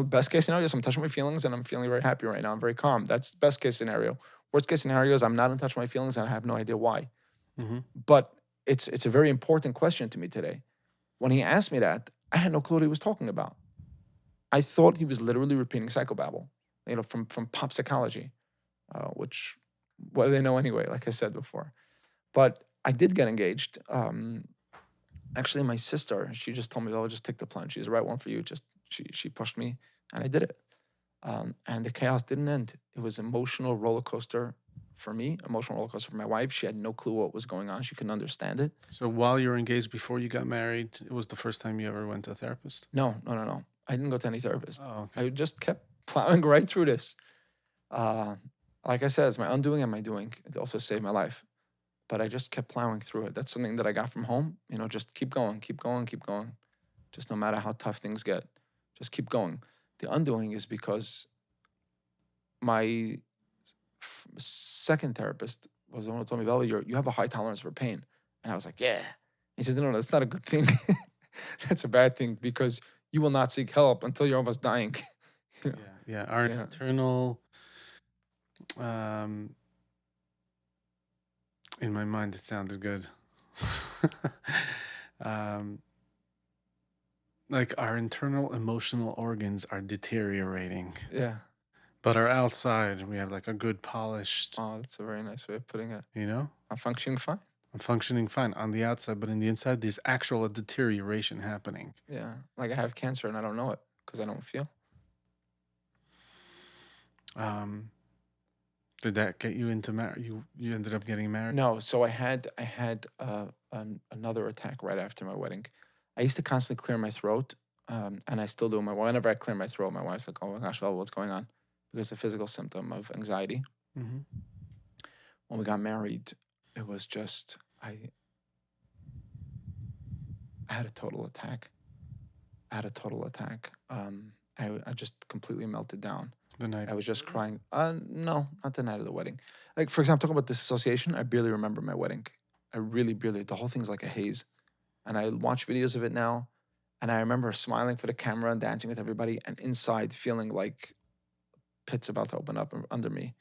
Best case scenario is I'm touching my feelings and I'm feeling very happy right now. I'm very calm. That's best case scenario. Worst case scenario is I'm not in touch with my feelings and I have no idea why. Mm-hmm. But it's a very important question to me today. When he asked me that, I had no clue what he was talking about. I thought he was literally repeating psychobabble, from pop psychology, which what do they know anyway, like I said before. But I did get engaged. Actually, my sister, she just told me, "Oh, just take the plunge. She's the right one for you." She pushed me, and I did it. And the chaos didn't end. It was emotional roller coaster for me, emotional roller coaster for my wife. She had no clue what was going on. She couldn't understand it. So while you were engaged before you got married, it was the first time you ever went to a therapist? No. I didn't go to any therapist. Oh, okay. I just kept plowing right through this. Like I said, it's my undoing and my doing. It also saved my life. But I just kept plowing through it. That's something that I got from home. Just keep going, keep going, keep going. Just no matter how tough things get, just keep going. The undoing is because my second therapist was the one who told me, "Velvel, you have a high tolerance for pain." And I was like, "Yeah." He said, "No, that's not a good thing. That's a bad thing because you will not seek help until you're almost dying." Yeah. Our Yeah. internal, in my mind, it sounded good. Like our internal emotional organs are deteriorating, Yeah. but our outside, we have like a good polished, Oh, that's a very nice way of putting it. you know, I'm functioning fine. I'm functioning fine on the outside, but in the inside, there's actual deterioration happening. Yeah. Like I have cancer and I don't know it because I don't feel. Did that get you into marriage? You ended up getting married? No. So I had another attack right after my wedding. I used to constantly clear my throat, and I still do. Whenever I clear my throat, my wife's like, "Oh my gosh, Val, what's going on?" Because it's a physical symptom of anxiety. Mm-hmm. When we got married, it was just I had a total attack. I just completely melted down. The night. I was just crying. No, not the night of the wedding. Like, for example, talking about disassociation, I barely remember my wedding. I really barely. The whole thing's like a haze. And I watch videos of it now, and I remember smiling for the camera and dancing with everybody, and inside feeling like pits about to open up under me.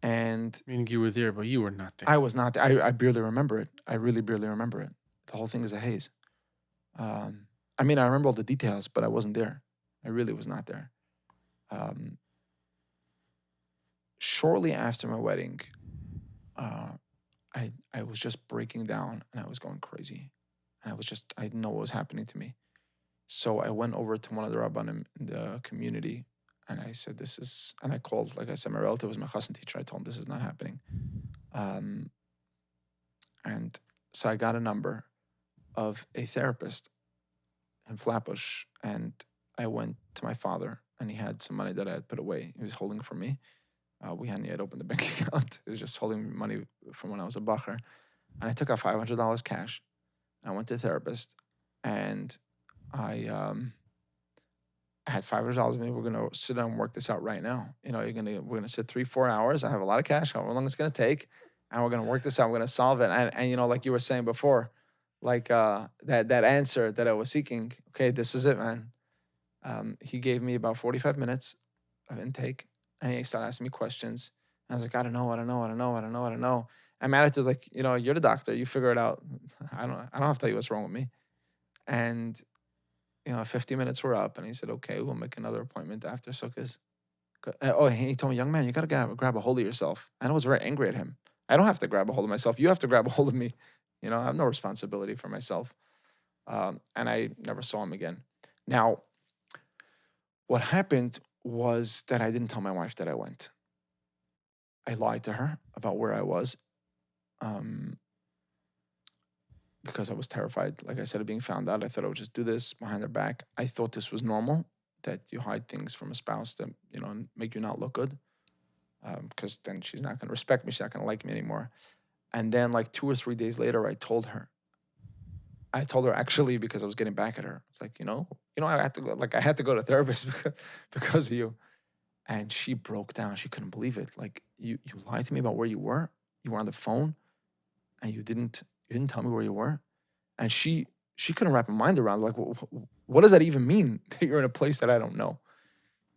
And Meaning you were there, but you were not there. I was not there. I barely remember it. I really barely remember it. The whole thing is a haze. I mean, I remember all the details, but I wasn't there. I really was not there. Shortly after my wedding, I was just breaking down and I was going crazy. And I didn't know what was happening to me. So I went over to one of the rabbanim in the community and I said, and I called, like I said, my relative was my chassan teacher. I told him this is not happening. And so I got a number of a therapist in Flatbush, and I went to my father and he had some money that I had put away. He was holding for me. We hadn't yet opened the bank account. It was just holding money from when I was a bacher. And I took out $500 cash. I went to a therapist, and I had $500 with me. We're gonna sit down and work this out right now. We're gonna sit 3-4 hours. I have a lot of cash, however long it's gonna take, and we're gonna work this out. We're gonna solve it. And like you were saying before, like that answer that I was seeking. Okay, this is it, man. He gave me about 45 minutes of intake, and he started asking me questions. And I was like, I don't know, I don't know, I don't know, I don't know, I don't know. And my attitude was like, you're the doctor, you figure it out. I don't have to tell you what's wrong with me. And 50 minutes were up, and he said, okay, we'll make another appointment after Sukkot. He told me, young man, you got to grab a hold of yourself. And I was very angry at him. I don't have to grab a hold of myself. You have to grab a hold of me. I have no responsibility for myself. And I never saw him again. Now, what happened was that I didn't tell my wife that I went. I lied to her about where I was. Because I was terrified, like I said, of being found out. I thought I would just do this behind their back. I thought this was normal, that you hide things from a spouse that, make you not look good. Because then she's not going to respect me. She's not going to like me anymore. And then like 2 or 3 days later, I told her actually because I was getting back at her. It's like, I had to go to therapist because of you. And she broke down. She couldn't believe it. Like, you lied to me about where you were. You were on the phone, and you didn't tell me where you were. And she couldn't wrap her mind around, like, what does that even mean, that you're in a place that I don't know?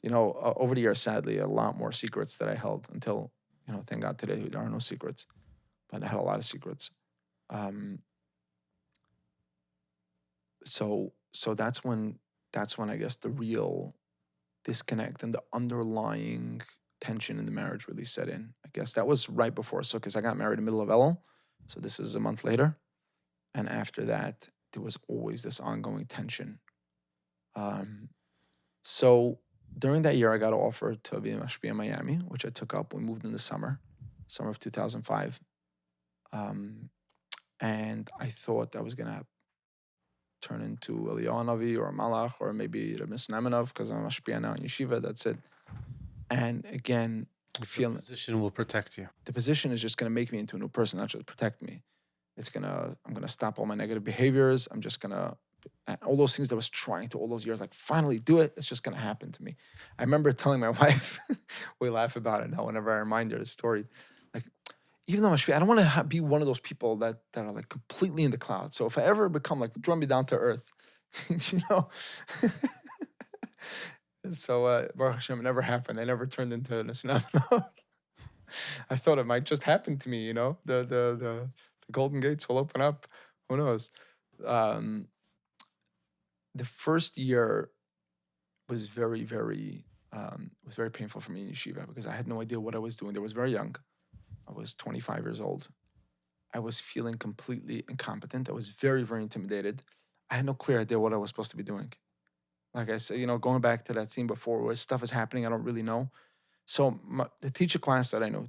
Over the years, sadly, a lot more secrets that I held until, thank God today there are no secrets. But I had a lot of secrets. So that's when I guess the real disconnect and the underlying tension in the marriage really set in. I guess that was right before Sukkot. I got married in the middle of Elul, so this is a month later. And after that, there was always this ongoing tension. So during that year, I got an offer to be a mashpia in Miami, which I took up. We moved in the summer of 2005. And I thought I was going to turn into Eliyahu Navi or a Malach or maybe a Misnaminov because I'm a mashpia now in yeshiva. That's it. And again, The position will protect you. The position is just going to make me into a new person, not just protect me. I'm going to stop all my negative behaviors. I'm just going to, all those things that I was trying to all those years, like finally do it. It's just going to happen to me. I remember telling my wife, we laugh about it now whenever I remind her the story. Like, even though I don't want to be one of those people that are like completely in the cloud. So if I ever become like, draw me down to earth, So Baruch Hashem, it never happened. I never turned into an Islam. I thought it might just happen to me, the golden gates will open up. Who knows? The first year was very, very painful for me in yeshiva because I had no idea what I was doing. I was very young. I was 25 years old. I was feeling completely incompetent. I was very, very intimidated. I had no clear idea what I was supposed to be doing. Like I said, going back to that scene before where stuff is happening, I don't really know. So the teacher class that I know,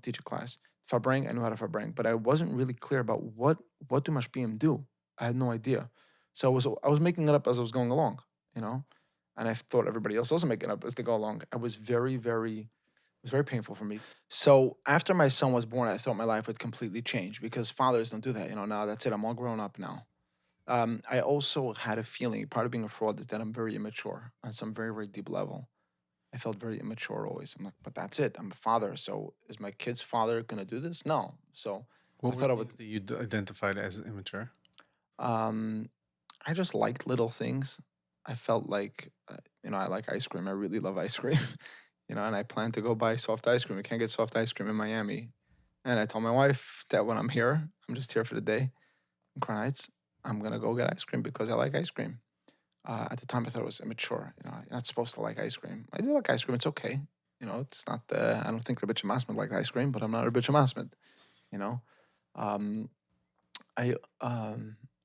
Fabring, I knew how to Fabring, but I wasn't really clear about what do Mashpim do. I had no idea. So I was making it up as I was going along, and I thought everybody else was making it up as they go along. It was very painful for me. So after my son was born, I thought my life would completely change because fathers don't do that. Now that's it. I'm all grown up now. I also had a feeling, part of being a fraud is that I'm very immature on some very, very deep level. I felt very immature always. I'm like, but that's it. I'm a father. So is my kid's father going to do this? No. So What I were thought I things would, that you identified as immature? um, I just liked little things. I felt like, I like ice cream. I really love ice cream, and I plan to go buy soft ice cream. I can't get soft ice cream in Miami. And I told my wife that when I'm here, I'm just here for the day in Crown Heights, I'm going to go get ice cream because I like ice cream. At the time, I thought it was immature. You're not supposed to like ice cream. I do like ice cream. It's okay. It's not. I don't think Rabbi Masmid liked ice cream, but I'm not Rabbi Masmid. Um, I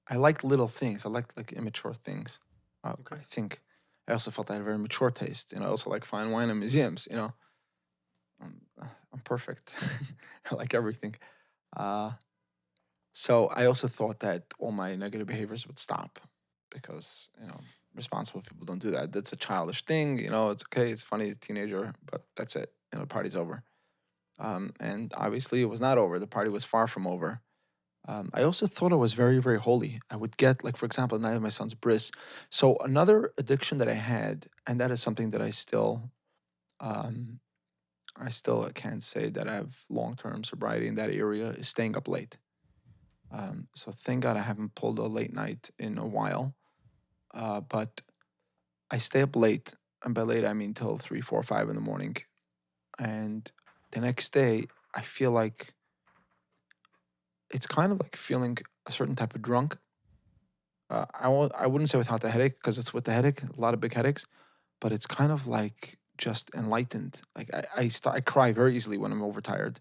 I liked little things. I liked like immature things. Okay. I think I also felt I had a very mature taste. I also like fine wine and museums. I'm perfect. I like everything. So I also thought that all my negative behaviors would stop. because responsible people don't do that. That's a childish thing. It's okay. It's funny. It's a teenager, but that's it. The party's over. And obviously, it was not over. The party was far from over. I also thought I was very, very holy. I would get, like, for example, the night of my son's bris. So another addiction that I had, and that is something that um, I still can't say that I have long-term sobriety in that area, is staying up late. So thank God I haven't pulled a late night in a while. But I stay up late, and by late I mean till 3, 4, 5 in the morning. And the next day, I feel like it's kind of like feeling a certain type of drunk. I wouldn't say without the headache, because it's with the headache, a lot of big headaches, but it's kind of like just enlightened. Like I cry very easily when I'm overtired.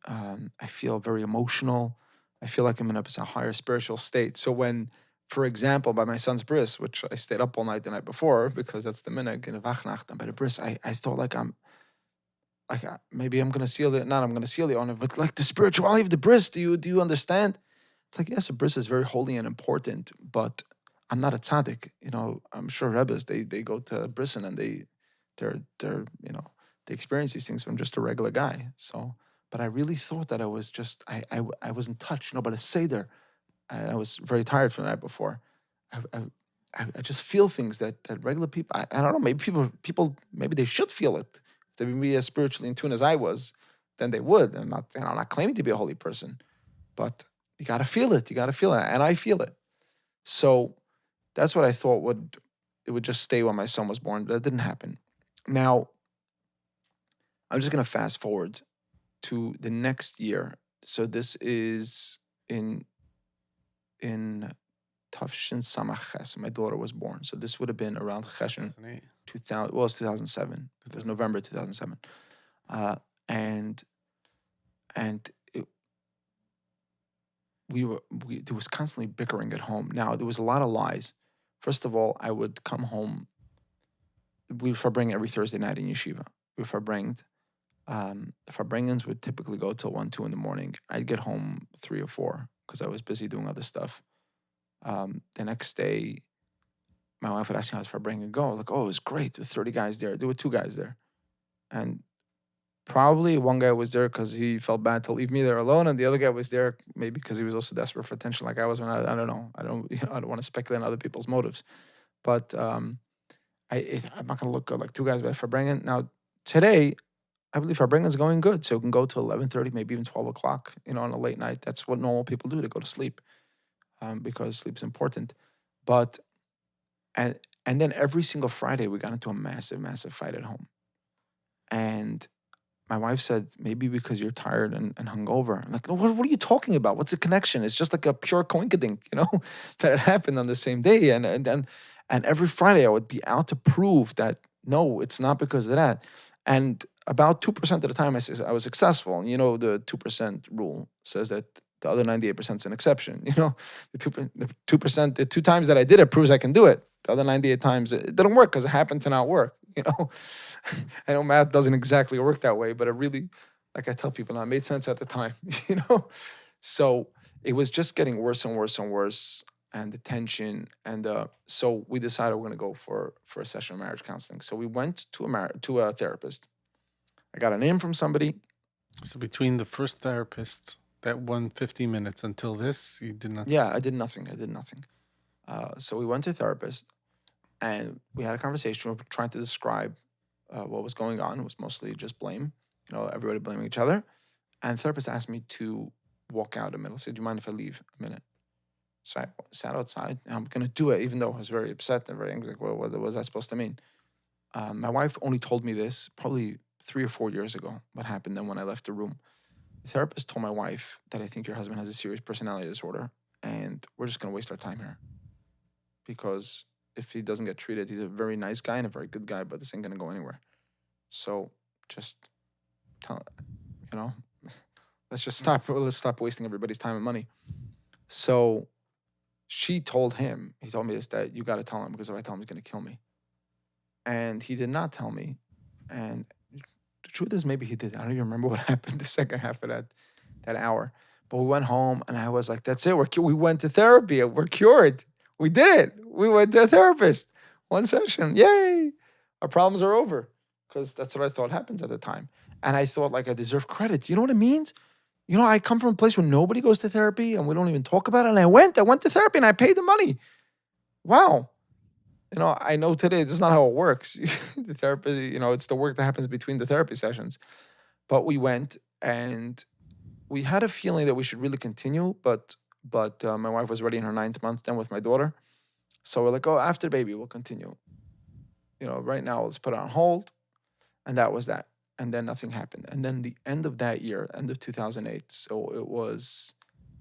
I feel very emotional. I feel like I'm in a higher spiritual state. So when, for example, by my son's bris, which I stayed up all night the night before because that's the minhag in the Wachnacht, and by the bris, I thought like maybe I'm gonna seal it. Not I'm gonna seal the honor, but like the spirituality of the bris. Do you understand? It's like, yes, a bris is very holy and important, but I'm not a tzaddik. I'm sure Rebbes, they go to bris and they're they experience these things. I'm just a regular guy. So, but I really thought that I was just I wasn't touched. But a seder, I was very tired from the night before. I, I, I just feel things that regular people. I don't know. Maybe people maybe they should feel it. If they would be as spiritually in tune as I was, then they would. I'm not claiming to be a holy person, but you got to feel it. You got to feel it, and I feel it. So that's what I thought would just stay when my son was born. But that didn't happen. Now I'm just gonna fast forward to the next year. So this is in Tafshin Samaches. My daughter was born. So this would have been around Cheshen 2008. 2000. Well, it's 2007. It was November 2007. And it, there was constantly bickering at home. Now there was a lot of lies. First of all, I would come home. We bring every Thursday night in yeshiva. We bring. If Farbrengens would typically go till 1, 2 in the morning, I'd get home 3 or 4 because I was busy doing other stuff. The next day, my wife would ask me how's Farbrengen go. Like, oh, it was great. There were 30 guys there. There were 2 guys there. And probably one guy was there because he felt bad to leave me there alone, and the other guy was there maybe because he was also desperate for attention like I was. When I don't know. I don't want to speculate on other people's motives. But I'm not going to look good like 2 guys by Farbrengen. Now, today, I believe Farbrengen's going good. So it can go till 11:30, maybe even 12 o'clock, on a late night. That's what normal people do. They go to sleep because sleep is important. But, and then every single Friday, we got into a massive, massive fight at home. And my wife said, maybe because you're tired and hungover. I'm like, no, what are you talking about? What's the connection? It's just like a pure coinkydink, that it happened on the same day. And every Friday I would be out to prove that, no, it's not because of that. And about 2% of the time I was successful. And the 2% rule says that the other 98% is an exception. The 2%, the 2 times that I did it proves I can do it. The other 98 times it didn't work because it happened to not work. I know math doesn't exactly work that way, but it really, like I tell people now, it made sense at the time. So it was just getting worse and worse and worse, and the tension. And so we decided we're going to go for a session of marriage counseling. So we went to a therapist. I got a name from somebody. So between the first therapist, that 150 minutes until this, you did nothing? Yeah, I did nothing. So we went to a therapist, and we had a conversation. We were trying to describe what was going on. It was mostly just blame, everybody blaming each other. And the therapist asked me to walk out a minute. I said, do you mind if I leave a minute? So I sat outside, and I'm going to do it, even though I was very upset and very angry. Like, what was that supposed to mean? My wife only told me this probably 3 or 4 years ago, what happened then when I left the room. The therapist told my wife that I think your husband has a serious personality disorder, and we're just going to waste our time here. Because if he doesn't get treated, he's a very nice guy and a very good guy, but this ain't going to go anywhere. So just let's just stop. Let's stop wasting everybody's time and money. So he told me this, that you got to tell him, because if I tell him, he's going to kill me. And he did not tell me. And the truth is, maybe he did. I don't even remember what happened the second half of that hour. But we went home, and I was like, that's it. We went to therapy. We're cured. We did it. We went to a therapist. One session. Yay. Our problems are over. Because that's what I thought happens at the time. And I thought like I deserve credit. You know what it means? You know, I come from a place where nobody goes to therapy and we don't even talk about it. And I went to therapy and I paid the money. Wow. You know, I know today this is not how it works. The therapy, you know, it's the work that happens between the therapy sessions. But we went and we had a feeling that we should really continue, but my wife was already in her 9th month then with my daughter. So we're like, oh, after the baby, we'll continue. You know, right now, let's put it on hold. And that was that. And then nothing happened. And then the end of that year, end of 2008. So it was,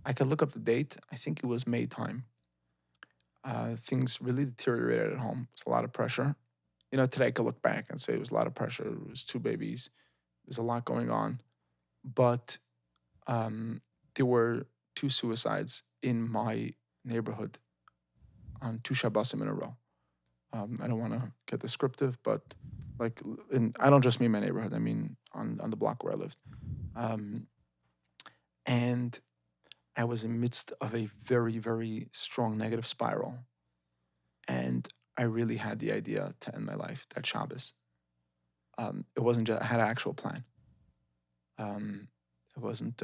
I could look up the date. I think it was May time. Things really deteriorated at home. It was a lot of pressure. You know, today I could look back and say it was a lot of pressure. It was 2 babies. There's a lot going on. But there were 2 suicides in my neighborhood on 2 Shabbosim in a row. I don't want to get descriptive, but like, I don't just mean my neighborhood. I mean on the block where I lived. And I was in the midst of a very, very strong negative spiral. And I really had the idea to end my life that Shabbos. It wasn't just, I had an actual plan. It wasn't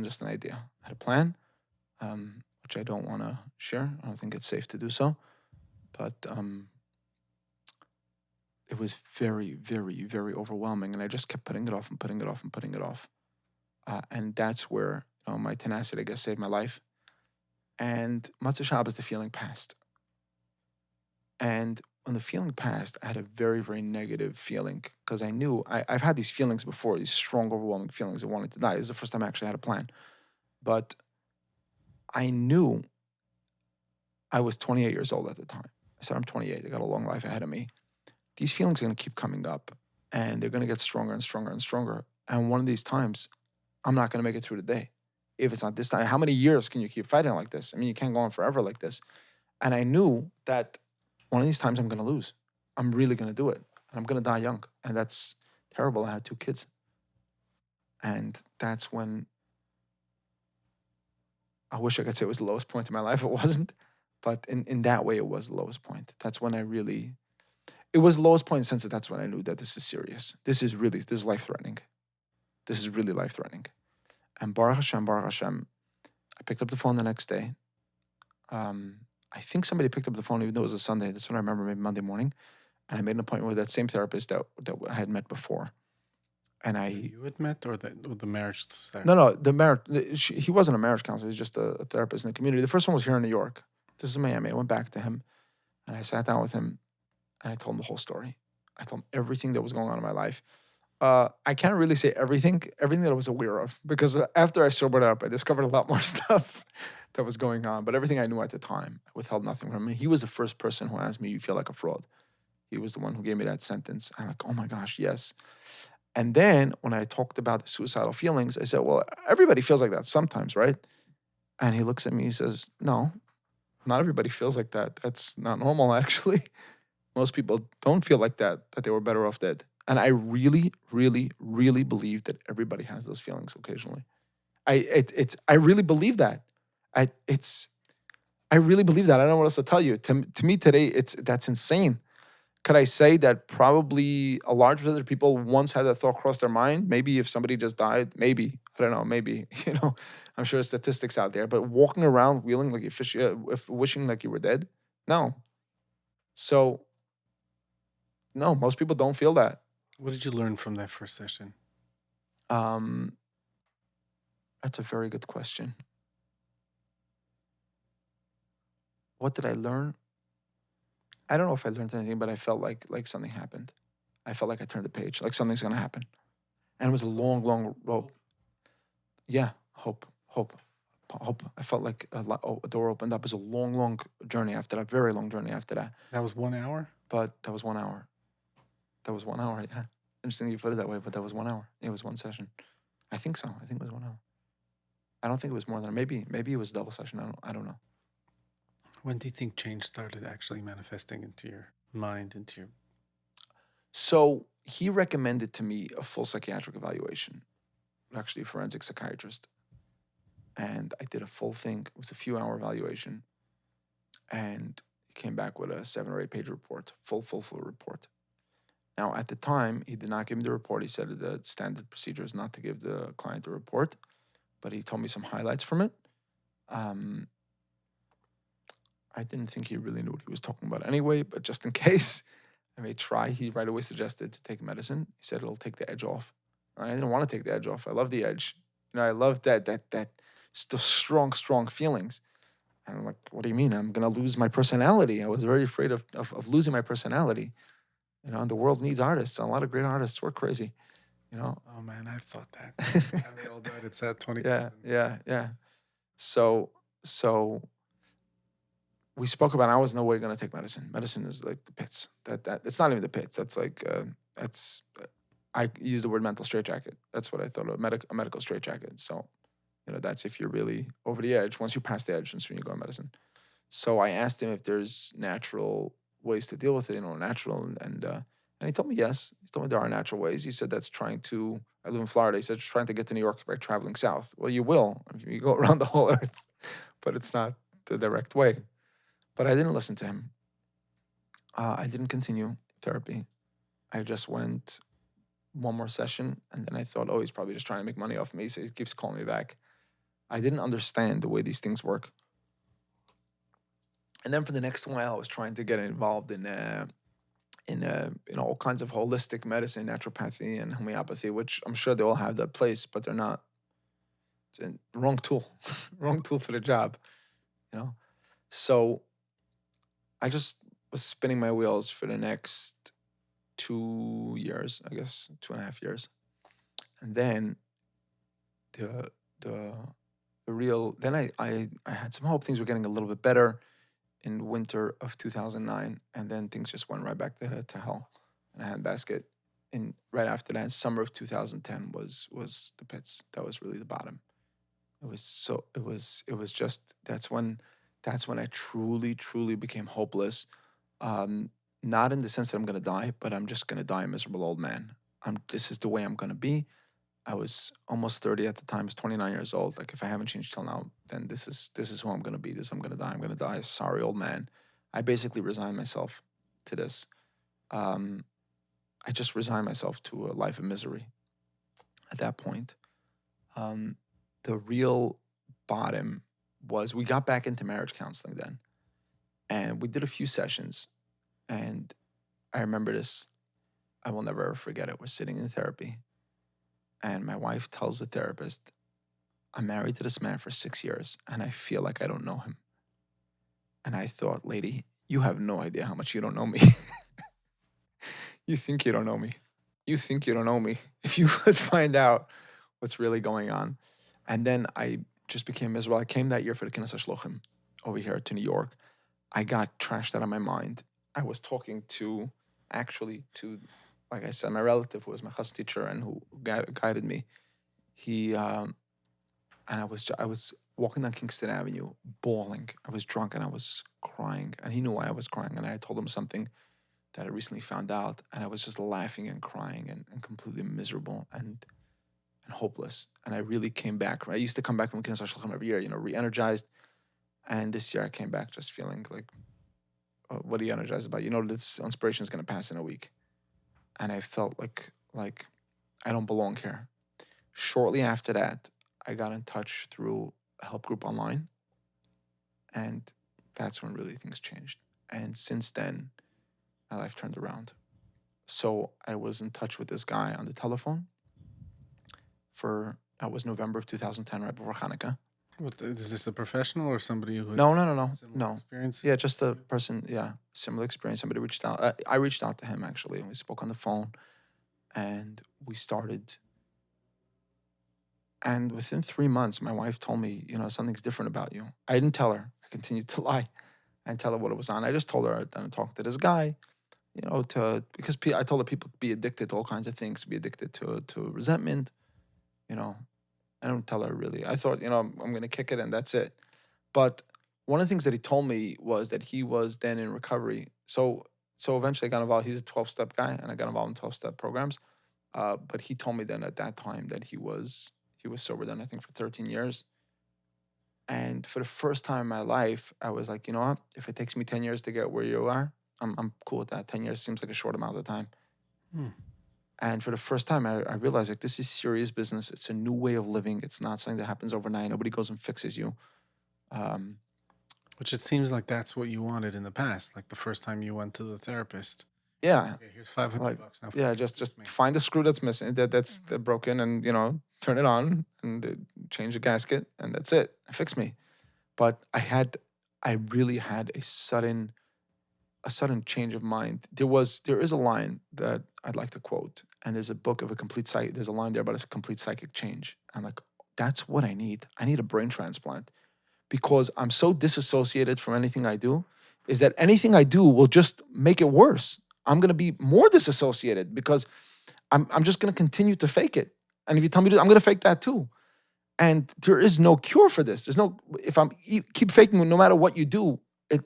just an idea. I had a plan, which I don't want to share. I don't think it's safe to do so. But it was very, very, very overwhelming. And I just kept putting it off and putting it off and putting it off. And that's where my tenacity, I guess, saved my life. And Matzah Shabbos, the feeling passed. And when the feeling passed, I had a very, very negative feeling because I knew I've had these feelings before, these strong, overwhelming feelings of wanting to die. This is the first time I actually had a plan. But I knew I was 28 years old at the time. I said, I'm 28. I got a long life ahead of me. These feelings are going to keep coming up and they're going to get stronger and stronger and stronger. And one of these times, I'm not going to make it through the day. If it's not this time, how many years can you keep fighting like this? I mean, you can't go on forever like this. And I knew that one of these times I'm going to lose. I'm really going to do it. And I'm going to die young. And that's terrible. I had 2 kids. And that's when I wish I could say it was the lowest point in my life. It wasn't. But in that way, it was the lowest point. That's when it was the lowest point in the sense that that's when I knew that this is serious. This is life-threatening. This is really life-threatening. And Baruch Hashem, I picked up the phone the next day. I think somebody picked up the phone even though it was a Sunday. That's when I remember, maybe Monday morning. And I made an appointment with that same therapist that I had met before. And You had met or the marriage therapist? No, the marriage, he wasn't a marriage counselor. He was just a therapist in the community. The first one was here in New York. This is Miami. I went back to him and I sat down with him and I told him the whole story. I told him everything that was going on in my life. I can't really say everything that I was aware of, because after I sobered up, I discovered a lot more stuff that was going on. But everything I knew at the time, I withheld nothing from him. He was the first person who asked me, "You feel like a fraud?" He was the one who gave me that sentence. I'm like, oh my gosh, yes. And then when I talked about the suicidal feelings, I said, well, everybody feels like that sometimes, right? And he looks at me, he says, no, not everybody feels like that. That's not normal, actually. Most people don't feel like that they were better off dead. And I really, really, really believe that everybody has those feelings occasionally. I really believe that. I really believe that. I don't know what else to tell you. To me today, that's insane. Could I say that probably a large percentage of people once had that thought cross their mind? Maybe if somebody just died, maybe. I don't know, maybe. I'm sure there's statistics out there. But walking around wheeling like wishing like you were dead? No. So, no, most people don't feel that. What did you learn from that first session? That's a very good question. What did I learn? I don't know if I learned anything, but I felt like something happened. I felt like I turned the page, like something's gonna happen. And it was a long, long rope. Yeah, hope. I felt like a door opened up. It was a long, long journey after that, very long journey after that. That was 1 hour? But that was 1 hour. Yeah. Interesting you put it that way, but that was 1 hour. It was one session. I think so. I think it was 1 hour. I don't think it was more than maybe it was a double session. I don't know. When do you think change started actually manifesting into your mind, into your... So he recommended to me a full psychiatric evaluation, actually a forensic psychiatrist. And I did a full thing. It was a few hour evaluation. and he came back with a 7 or 8 page report, full report. Now, at the time, he did not give me the report. He said the standard procedure is not to give the client the report, but he told me some highlights from it. Um, I didn't think he really knew what he was talking about anyway, but just in case I may try, he right away suggested to take medicine. He said it'll take the edge off. I didn't want to take the edge off. I love the edge. I love that strong feelings. And I'm like, what do you mean? I'm gonna lose my personality. I was very afraid of losing my personality. And the world needs artists. A lot of great artists. We're crazy. Oh man, I've thought that. And we all died at sad 27. Yeah. So we spoke about. I was no way going to take medicine. Medicine is like the pits. That it's not even the pits. That's like that's. I use the word mental straitjacket. That's what I thought of a medical straitjacket. So, that's if you're really over the edge. Once you pass the edge, that's when you go on medicine. So I asked him if there's natural ways to deal with it. Natural and he told me yes. He told me there are natural ways. He said that's trying to. I live in Florida. He said trying to get to New York by traveling south. Well, you will if you go around the whole earth, but it's not the direct way. But I didn't listen to him. I didn't continue therapy. I just went one more session, and then I thought, oh, he's probably just trying to make money off me, so he keeps calling me back. I didn't understand the way these things work. And then for the next while, I was trying to get involved in all kinds of holistic medicine, naturopathy, and homeopathy, which I'm sure they all have that place, but they're not. It's a wrong tool, wrong tool for the job, So I just was spinning my wheels for the next 2 years, I guess, 2.5 years. And then the real, then I had some hope things were getting a little bit better in winter of 2009. And then things just went right back to hell in a handbasket. And right after that, summer of 2010 was the pits. That was really the bottom. It was just, that's when I truly became hopeless. Not in the sense that I'm going to die, but I'm just going to die a miserable old man. This is the way I'm going to be. I was almost 30 at the time. I was 29 years old. Like, if I haven't changed till now, then this is who I'm going to be. I'm going to die. I'm going to die a sorry old man. I basically resigned myself to this. I just resigned myself to a life of misery at that point. The real bottom was, we got back into marriage counseling then. And we did a few sessions. And I remember this. I will never ever forget it. We're sitting in therapy. And my wife tells the therapist, I'm married to this man for 6 years, and I feel like I don't know him. And I thought, lady, you have no idea how much you don't know me. You think you don't know me. You think you don't know me. If you would find out what's really going on. And then I just became miserable. I came that year for the Knesset Shlochim over here to New York. I got trashed out of my mind. I was talking to, like I said, my relative who was my chas teacher and who guided me. He and I was walking down Kingston Avenue, bawling. I was drunk and I was crying, and he knew why I was crying. And I told him something that I recently found out, and I was just laughing and crying and completely miserable and hopeless. And I really came back. I used to come back from Knesset Shlochim every year, re-energized. And this year I came back just feeling like, what are you energized about? This inspiration is going to pass in a week. And I felt like I don't belong here. Shortly after that, I got in touch through a help group online. And that's when really things changed. And since then, my life turned around. So I was in touch with this guy on the telephone that was November of 2010, right before Hanukkah. Is this a professional or somebody who No. experience? Yeah, just a person. Yeah, similar experience. Somebody reached out. I reached out to him actually, and we spoke on the phone, and we started. And within 3 months, my wife told me, something's different about you. I didn't tell her. I continued to lie and tell her what it was on. I just told her I'd done talking to this guy, because I told her people be addicted to all kinds of things, be addicted to resentment. I don't tell her really. I thought, I'm going to kick it and that's it. But one of the things that he told me was that he was then in recovery. So eventually I got involved. He's a 12-step guy, and I got involved in 12-step programs. But he told me then at that time that he was sober then, I think, for 13 years. And for the first time in my life, I was like, you know what? If it takes me 10 years to get where you are, I'm cool with that. 10 years seems like a short amount of time. Hmm. And for the first time, I realized like this is serious business. It's a new way of living. It's not something that happens overnight. Nobody goes and fixes you. Um, Which it seems like that's what you wanted in the past. Like the first time you went to the therapist. yeah, Okay, here's 500 like bucks now. yeah, Fix just me. find the screw that's missing, that's broken, and turn it on and change the gasket, and that's it. Fix me. But I really had a sudden change of mind. There is a line that I'd like to quote, and there's a book of a complete psych. There's a line there about a complete psychic change. I'm like, that's what I need. I need a brain transplant because I'm so disassociated from anything I do. Is that anything I do will just make it worse? I'm gonna be more disassociated because I'm just gonna continue to fake it. And if you tell me to, I'm gonna fake that too. And there is no cure for this. There's no if keep faking no matter what you do,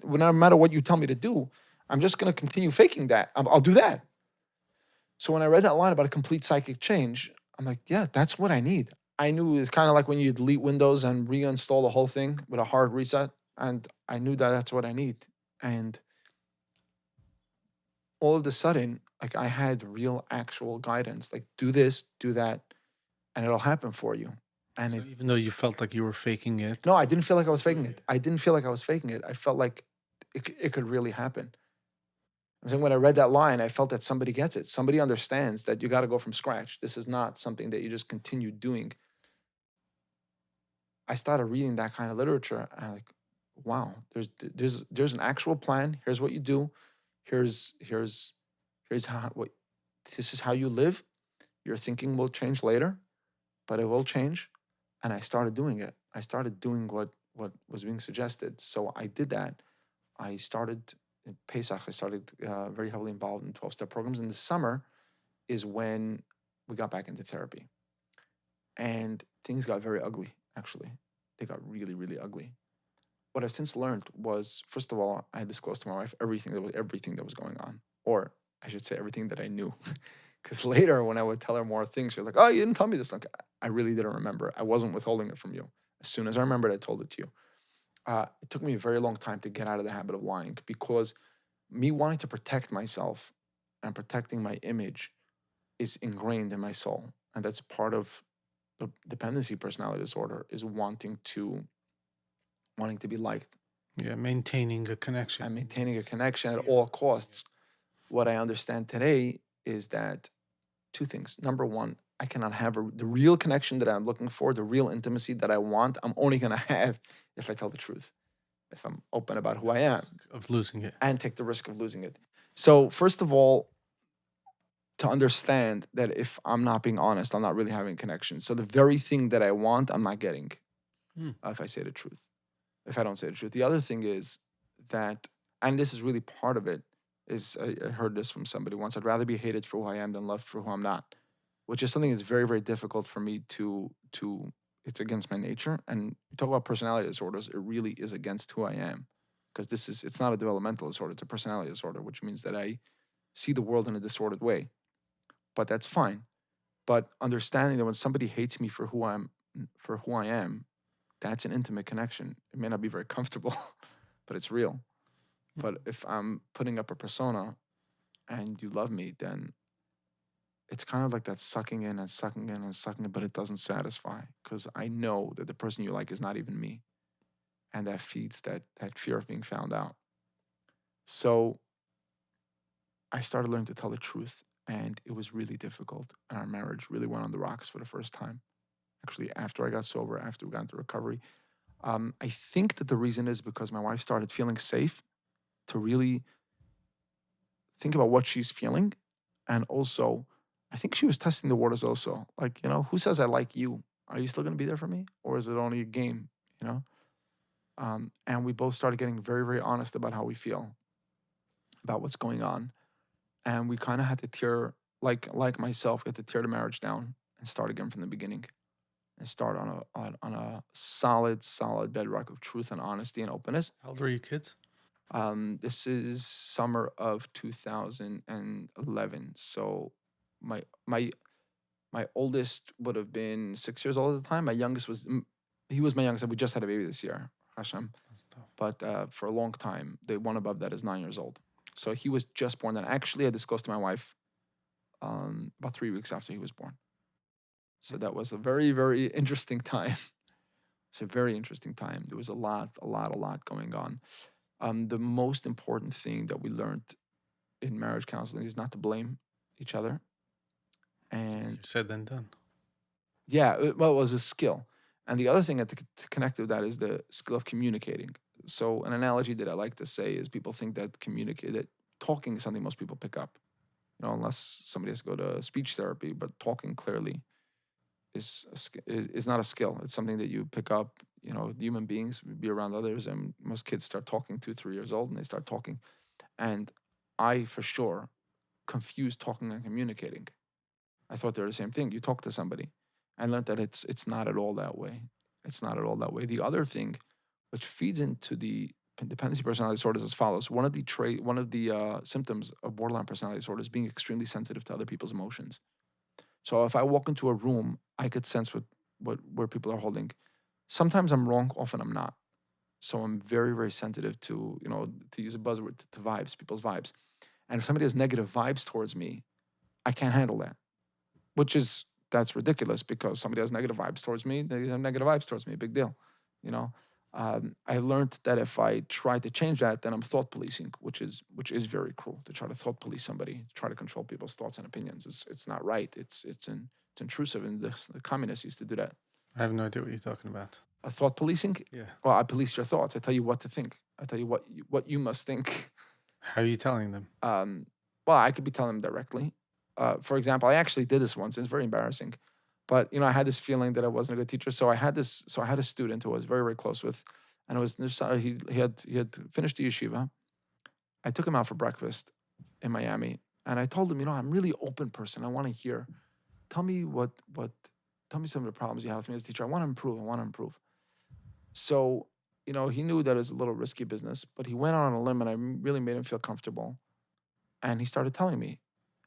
no matter what you tell me to do, I'm just gonna continue faking that. I'll do that. So when I read that line about a complete psychic change, I'm like, yeah, that's what I need. I knew it's kind of like when you delete Windows and reinstall the whole thing with a hard reset, and I knew that that's what I need. And all of a sudden, like I had real actual guidance, like do this, do that, and it'll happen for you. And So it even though you felt like you were faking it, No, I didn't feel like I was doing faking it. it. I didn't feel like I was faking it. I felt like it could really happen. I'm saying when I read that line, I felt that somebody gets it. Somebody understands that you got to go from scratch. This is not something that you just continue doing. I started reading that kind of literature, and I'm like, wow, there's an actual plan. Here's what you do. Here's how what this is how you live. Your thinking will change later, but it will change. And I started doing it. I started doing what was being suggested. So I did that. I started in Pesach. I started very heavily involved in 12-step programs. In the summer is when we got back into therapy, and things got very ugly. Actually, they got really, really ugly. What I've since learned was, first of all, I disclosed to my wife everything that was going on, or I should say everything that I knew. Because later, when I would tell her more things, she was like, "Oh, you didn't tell me this." Like, I really didn't remember. I wasn't withholding it from you. As soon as I remembered, I told it to you. It took me a very long time to get out of the habit of lying because me wanting to protect myself and protecting my image is ingrained in my soul, and that's part of the dependency personality disorder is wanting to be liked Yeah, maintaining a connection. and maintaining a It's connection at fear all of losing it. costs. What I understand today is that two things. Number one, I cannot have the real connection that I'm looking for, the real intimacy that I want. I'm only going to have if I tell the truth, if I'm open about who The I am risk of losing it. and take the risk of losing it. So, first of all, to understand that if I'm not being honest, I'm not really having a connection. So, the very thing that I want, I'm not getting Hmm. if I say the truth, if I don't say the truth. The other thing is that, and this is really part of it, is I heard this from somebody once. I'd rather be hated for who I am than loved for who I'm not, which is something that's very, very difficult for me to. It's against my nature. And you talk about personality disorders, it really is against who I am, because it's not a developmental disorder, it's a personality disorder, which means that I see the world in a distorted way. But that's fine. But understanding that when somebody hates me for who I am, that's an intimate connection. It may not be very comfortable, but it's real. But if I'm putting up a persona and you love me, then it's kind of like that sucking in and sucking in and sucking in, but it doesn't satisfy because I know that the person you like is not even me. And that feeds that fear of being found out. So I started learning to tell the truth, and it was really difficult. And our marriage really went on the rocks for the first time. Actually, after I got sober, after we got into recovery, I think that the reason is because my wife started feeling safe to really think about what she's feeling. And also, I think she was testing the waters also. Like, who says I like you? Are you still going to be there for me? Or is it only a game? You know? And we both started getting very, very honest about how we feel, about what's going on. And we kind of had to tear, like myself, we had to tear the marriage down and start again from the beginning and start on a solid, solid bedrock of truth and honesty and openness. How old are your kids? This is summer of 2011. So my my oldest would have been 6 years old at the time. My youngest was he was my youngest. We just had a baby this year, Hashem. That's tough. But for a long time, the one above that is 9 years old. So he was just born. And actually, I disclosed to my wife about 3 weeks after he was born. So that was a very, very interesting time. It's a very interesting time. There was a lot going on. The most important thing that we learned in marriage counseling is not to blame each other. Easier And said than done. yeah, well, it was a skill. And the other thing that to connect with that is the skill of communicating. So an analogy that I like to say is people think that talking is something most people pick up, unless somebody has to go to speech therapy, but talking clearly is not a skill. It's something that you pick up. Human beings be around others, and most kids start talking 2, 3 years old, and they start talking. And I, for sure, confused talking and communicating. I thought they're the same thing. You talk to somebody. I learned that it's not at all that way. It's not at all that way. The other thing, which feeds into the dependency personality disorder, is as follows: one of the symptoms of borderline personality disorder is being extremely sensitive to other people's emotions. So if I walk into a room, I could sense where people are holding. Sometimes I'm wrong, often I'm not. So I'm very, very sensitive to, to use a buzzword, to vibes, people's vibes. And if somebody has negative vibes towards me, I can't handle that. That's ridiculous, because somebody has negative vibes towards me, they have negative vibes towards me, big deal. You know, I learned that if I try to change that, then I'm thought policing, which is very cruel. To try to thought police somebody, try to control people's thoughts and opinions, it's not right. It's intrusive, and the communists used to do that. I have no idea what you're talking about. A thought policing? Yeah. Well, I police your thoughts. I tell you what to think. I tell you what you must think. How are you telling them? Well, I could be telling them directly. For example, I actually did this once. It's very embarrassing, but I had this feeling that I wasn't a good teacher. So I had a student who I was very, very close with, and it was he had finished the yeshiva. I took him out for breakfast in Miami, and I told him, I'm a really open person. I want to hear. Tell me tell me some of the problems you have with me as a teacher. I want to improve. I want to improve. So, he knew that it was a little risky business, but he went on a limb, and I really made him feel comfortable. And he started telling me,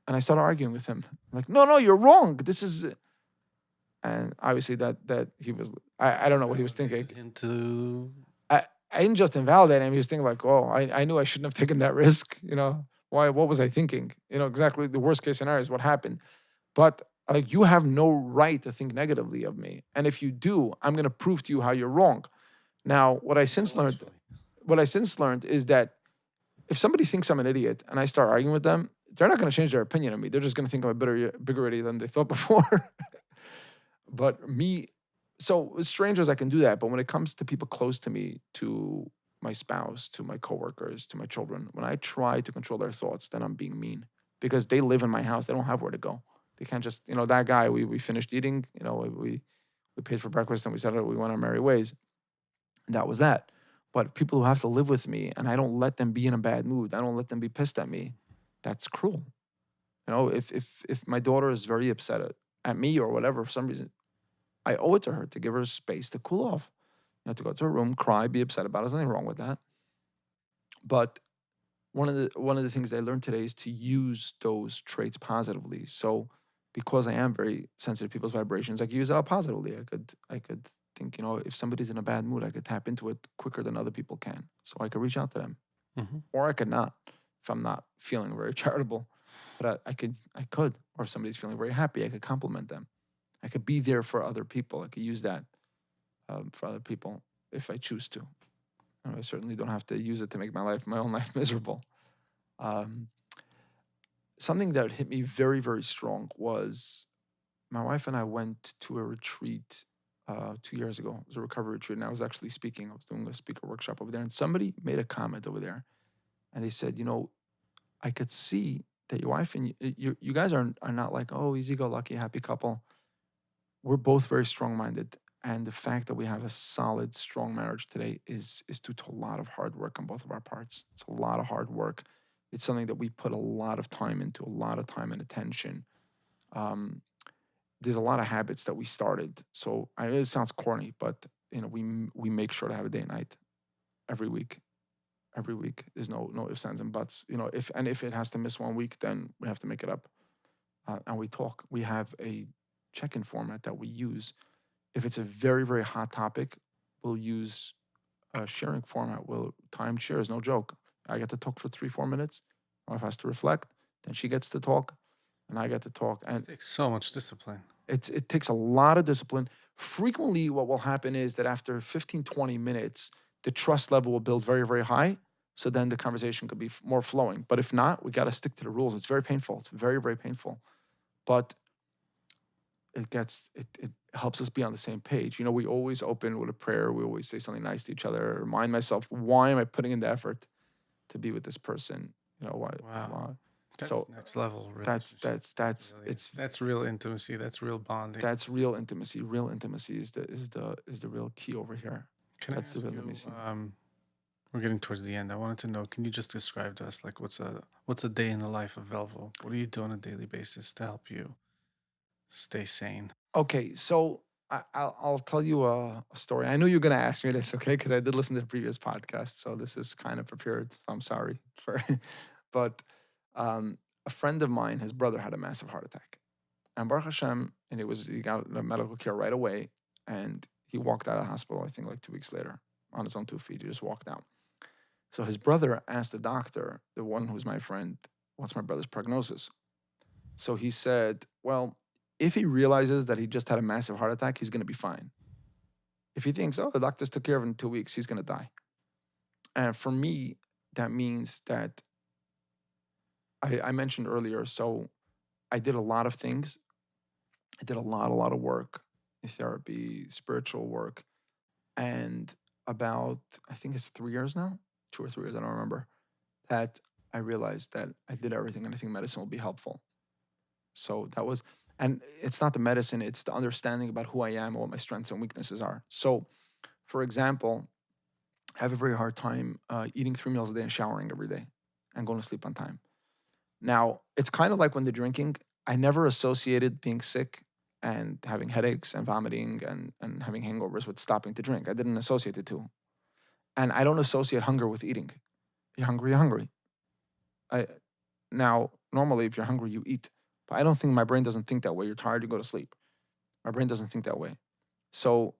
and I started arguing with him. I'm like, no, you're wrong. This is, and obviously that he was, I don't know what he was thinking. I didn't just invalidate him. He was thinking like, oh, I knew I shouldn't have taken that risk. What was I thinking? Exactly the worst case scenario is what happened. But like, you have no right to think negatively of me. And if you do, I'm going to prove to you how you're wrong. Now, what I since learned is that if somebody thinks I'm an idiot and I start arguing with them, they're not going to change their opinion of me. They're just going to think I'm a bigger idiot than they thought before. But me, so as strangers, I can do that. But when it comes to people close to me, to my spouse, to my coworkers, to my children, when I try to control their thoughts, then I'm being mean, because they live in my house. They don't have where to go. They can't just, that guy, we finished eating, we paid for breakfast, and we said we went our merry ways. And that was that. But people who have to live with me, and I don't let them be in a bad mood, I don't let them be pissed at me, that's cruel. If my daughter is very upset at me or whatever, for some reason, I owe it to her to give her space to cool off. To go to her room, cry, be upset about it. There's nothing wrong with that. But one of the things I learned today is to use those traits positively. So because I am very sensitive to people's vibrations, I can use it out positively. I could think, if somebody's in a bad mood, I could tap into it quicker than other people can. So I could reach out to them. Mm-hmm. Or I could not, if I'm not feeling very charitable. But I could. Or if somebody's feeling very happy, I could compliment them. I could be there for other people. I could use that for other people if I choose to. I certainly don't have to use it to make my own life miserable. Something that hit me very, very strong was my wife and I went to a retreat 2 years ago. It was a recovery retreat, and I was actually speaking. I was doing a speaker workshop over there, and somebody made a comment over there, and they said, I could see that your wife and you guys are not like, oh, easy-go-lucky, happy couple. We're both very strong-minded. And the fact that we have a solid, strong marriage today is due to a lot of hard work on both of our parts. It's a lot of hard work. It's something that we put a lot of time into, a lot of time and attention. There's a lot of habits that we started. So I know it sounds corny, but we make sure to have a date night every week. Every week. There's no ifs, ands, and buts. If it has to miss 1 week, then we have to make it up. And we talk. We have a check-in format that we use. If it's a very, very hot topic, we'll use a sharing format. We'll timed shares, no joke. I get to talk for 3, 4 minutes. My wife has to reflect. Then she gets to talk, and I get to talk. This And takes so much discipline. it takes a lot of discipline. Frequently, what will happen is that after 15, 20 minutes, the trust level will build very, very high. So then the conversation could be more flowing. But if not, we got to stick to the rules. It's very painful. It's very, very painful. But it helps us be on the same page. We always open with a prayer. We always say something nice to each other. Remind myself, why am I putting in the effort to be with this person? Why? Wow. That's So next level that's relationship. Really it's that's real intimacy. That's real bonding. that's real intimacy. Real intimacy is the real key over here. Can I That's the ask real you? intimacy. We're getting towards the end. I wanted to know. Can you just describe to us like what's a day in the life of Velvel? What do you do on a daily basis to help you stay sane? Okay, so I'll tell you a story. I knew you were going to ask me this, okay? Because I did listen to the previous podcast, so this is kind of prepared. So I'm sorry for, but a friend of mine, his brother had a massive heart attack, and Baruch Hashem, and he got medical care right away, and he walked out of the hospital. I think like 2 weeks later, on his own 2 feet. He just walked out. So his brother asked the doctor, the one who's my friend, what's my brother's prognosis? So he said, well, if he realizes that he just had a massive heart attack, he's going to be fine. If he thinks, oh, the doctors took care of him in 2 weeks, he's going to die. And for me, that means that I mentioned earlier, so I did a lot of things. I did a lot of work, therapy, spiritual work. And about, I think it's 3 years now, 2 or 3 years, I don't remember, that I realized that I did everything and I think medicine will be helpful. So that was, and it's not the medicine, it's the understanding about who I am and what my strengths and weaknesses are. So, for example, I have a very hard time eating 3 meals a day and showering every day and going to sleep on time. Now, it's kind of like when they're drinking, I never associated being sick and having headaches and vomiting and having hangovers with stopping to drink. I didn't associate the two. And I don't associate hunger with eating. You're hungry, you're hungry. I, Now, normally, if you're hungry, you eat. But I don't think my brain doesn't think that way. You're tired, you go to sleep. My brain doesn't think that way. So,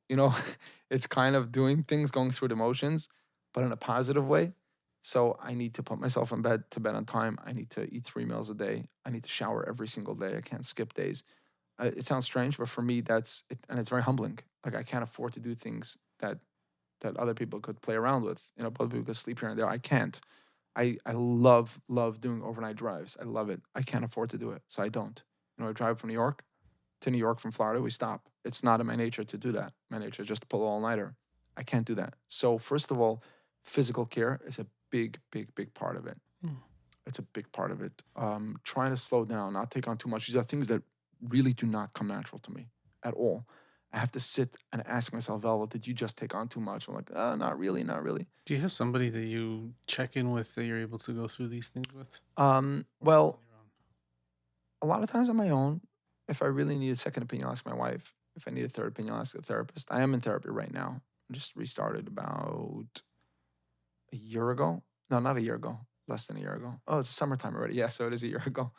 it's kind of doing things, going through the motions, but in a positive way. So I need to put myself in bed to bed on time. I need to eat 3 meals a day. I need to shower every single day. I can't skip days. It sounds strange, but for me, that's it, and it's very humbling. Like I can't afford to do things that other people could play around with. Other people could sleep here and there. I can't. I love doing overnight drives. I love it. I can't afford to do it, so I don't. I drive from New York to New York from Florida. We stop. It's not in my nature to do that. My nature is just to pull all nighter. I can't do that. So first of all, physical care is a big, big, big part of it. Hmm. It's a big part of it. Trying to slow down, not take on too much. These are things that really do not come natural to me at all. I have to sit and ask myself, Velvet, did you just take on too much? I'm like, not really, not really. Do you have somebody that you check in with that you're able to go through these things with? Well, On your own? a lot of times on my own. If I really need a second opinion, I'll ask my wife. If I need a third opinion, I'll ask a therapist. I am in therapy right now. I just restarted about a year ago. No, not a year ago. Less than a year ago. Oh, it's summertime already. Yeah, so it is a year ago.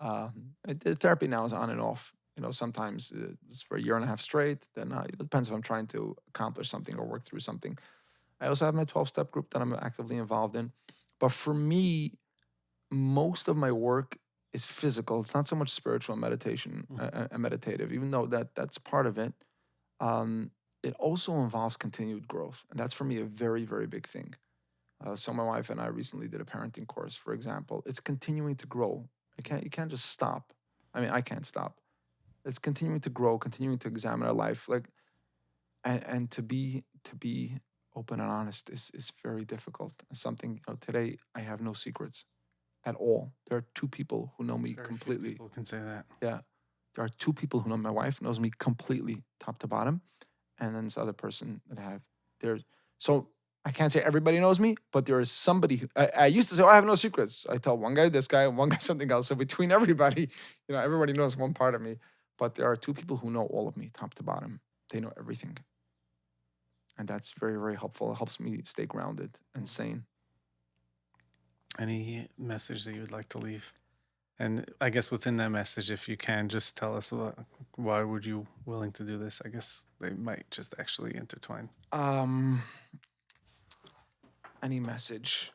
The therapy now is on and off. Sometimes it's for a year and a half straight. Then it depends if I'm trying to accomplish something or work through something. I also have my 12-step group that I'm actively involved in. But for me, most of my work is physical. It's not so much spiritual and meditation and meditative, even though that's part of it. It also involves continued growth, and that's for me a very, very big thing. So my wife and I recently did a parenting course, for example. It's continuing to grow. You can't just stop. I mean, I can't stop. It's continuing to grow, continuing to examine our life, like, and to be open and honest is very difficult. And something today I have no secrets at all. There are two people who know me Very few completely. people can say that. Yeah. There are two people who know my wife knows me completely, top to bottom. And then this other person that I have there. So I can't say everybody knows me, but there is somebody who I used to say, oh, I have no secrets. I tell one guy this guy, one guy something else. So between everybody, everybody knows one part of me. But there are two people who know all of me, top to bottom. They know everything. And that's very, very helpful. It helps me stay grounded and sane. Any message that you would like to leave And I guess within that message, if you can, just tell us why would you willing to do this? I guess they might just actually intertwine. Um, any message?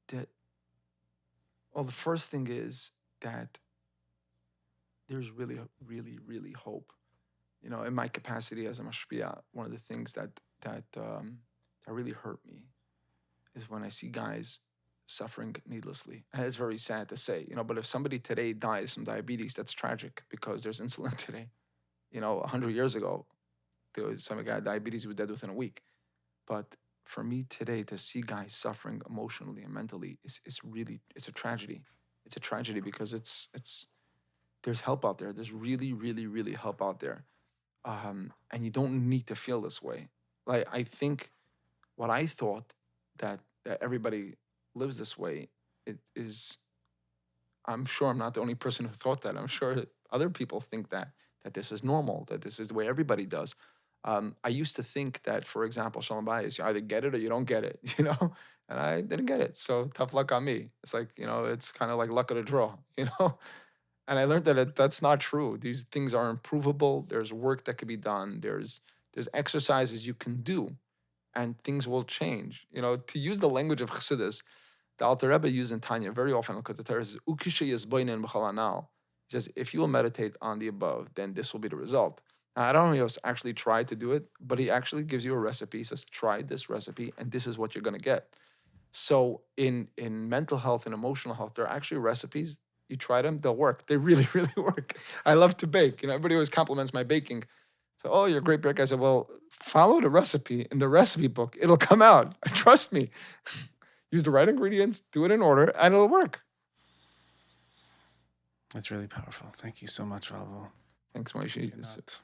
That Well, the first thing is that there's really, really, really hope. In my capacity as a mashpia, one of the things that really hurt me is when I see guys suffering needlessly. And it's very sad to say, but if somebody today dies from diabetes, that's tragic because there's insulin today. 100 years ago, there was some guy had diabetes, he was dead within a week. But for me today, to see guys suffering emotionally and mentally it's a tragedy. It's a tragedy because there's help out there. There's really, really, really help out there. And you don't need to feel this way. Like, I think what I thought that everybody lives this way, it is, I'm sure I'm not the only person who thought that. I'm sure that other people think that this is normal, that this is the way everybody does. I used to think that, for example, Shalom Bayis, you either get it or you don't get it, and I didn't get it. So tough luck on me. It's like, it's kind of like luck of the draw, And I learned that that's not true. These things are improvable. There's work that can be done. There's exercises you can do, and things will change. To use the language of Chassidus, the Alter Rebbe used in Tanya very often. Look at the Torah says, "Ukishe yisboinen b'chol hanal." He says, if you will meditate on the above, then this will be the result. Now, I don't know if he actually tried to do it, but he actually gives you a recipe. He says, try this recipe, and this is what you're going to get. So in mental health and emotional health, there are actually recipes. You try them, they'll work. They really, really work. I love to bake. Everybody always compliments my baking. So, oh, you're a great baker. I said, well, follow the recipe in the recipe book. It'll come out. Trust me. Use the right ingredients, do it in order, and it'll work. That's really powerful. Thank you so much, Velvel. Thanks, Moishi.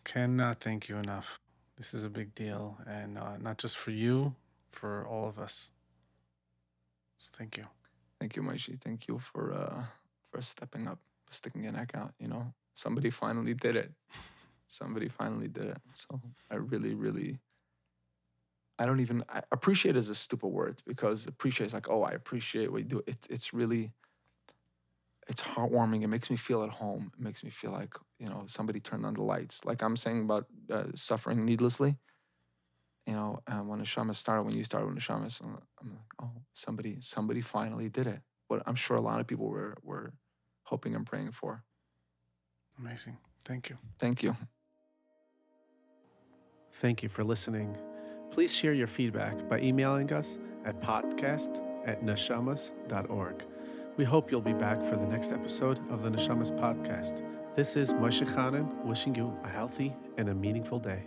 Cannot thank you enough. This is a big deal, and not just for you, for all of us. So thank you. Thank you, Moishi. Thank you for stepping up, sticking your neck out. Somebody finally did it. Somebody finally did it. So I really, really, I appreciate is a stupid word, because appreciate is like, oh, I appreciate what you do. It's really, it's heartwarming. It makes me feel at home. It makes me feel like, somebody turned on the lights. Like I'm saying about suffering needlessly. When Neshamos started, when you started with Neshamos, I'm like, oh, somebody finally did it. What I'm sure a lot of people were hoping and praying for. Amazing. Thank you. Thank you. Thank you for listening. Please share your feedback by emailing us at podcast@neshamos.org. We hope you'll be back for the next episode of the Neshamos Podcast. This is Moshe Chanan wishing you a healthy and a meaningful day.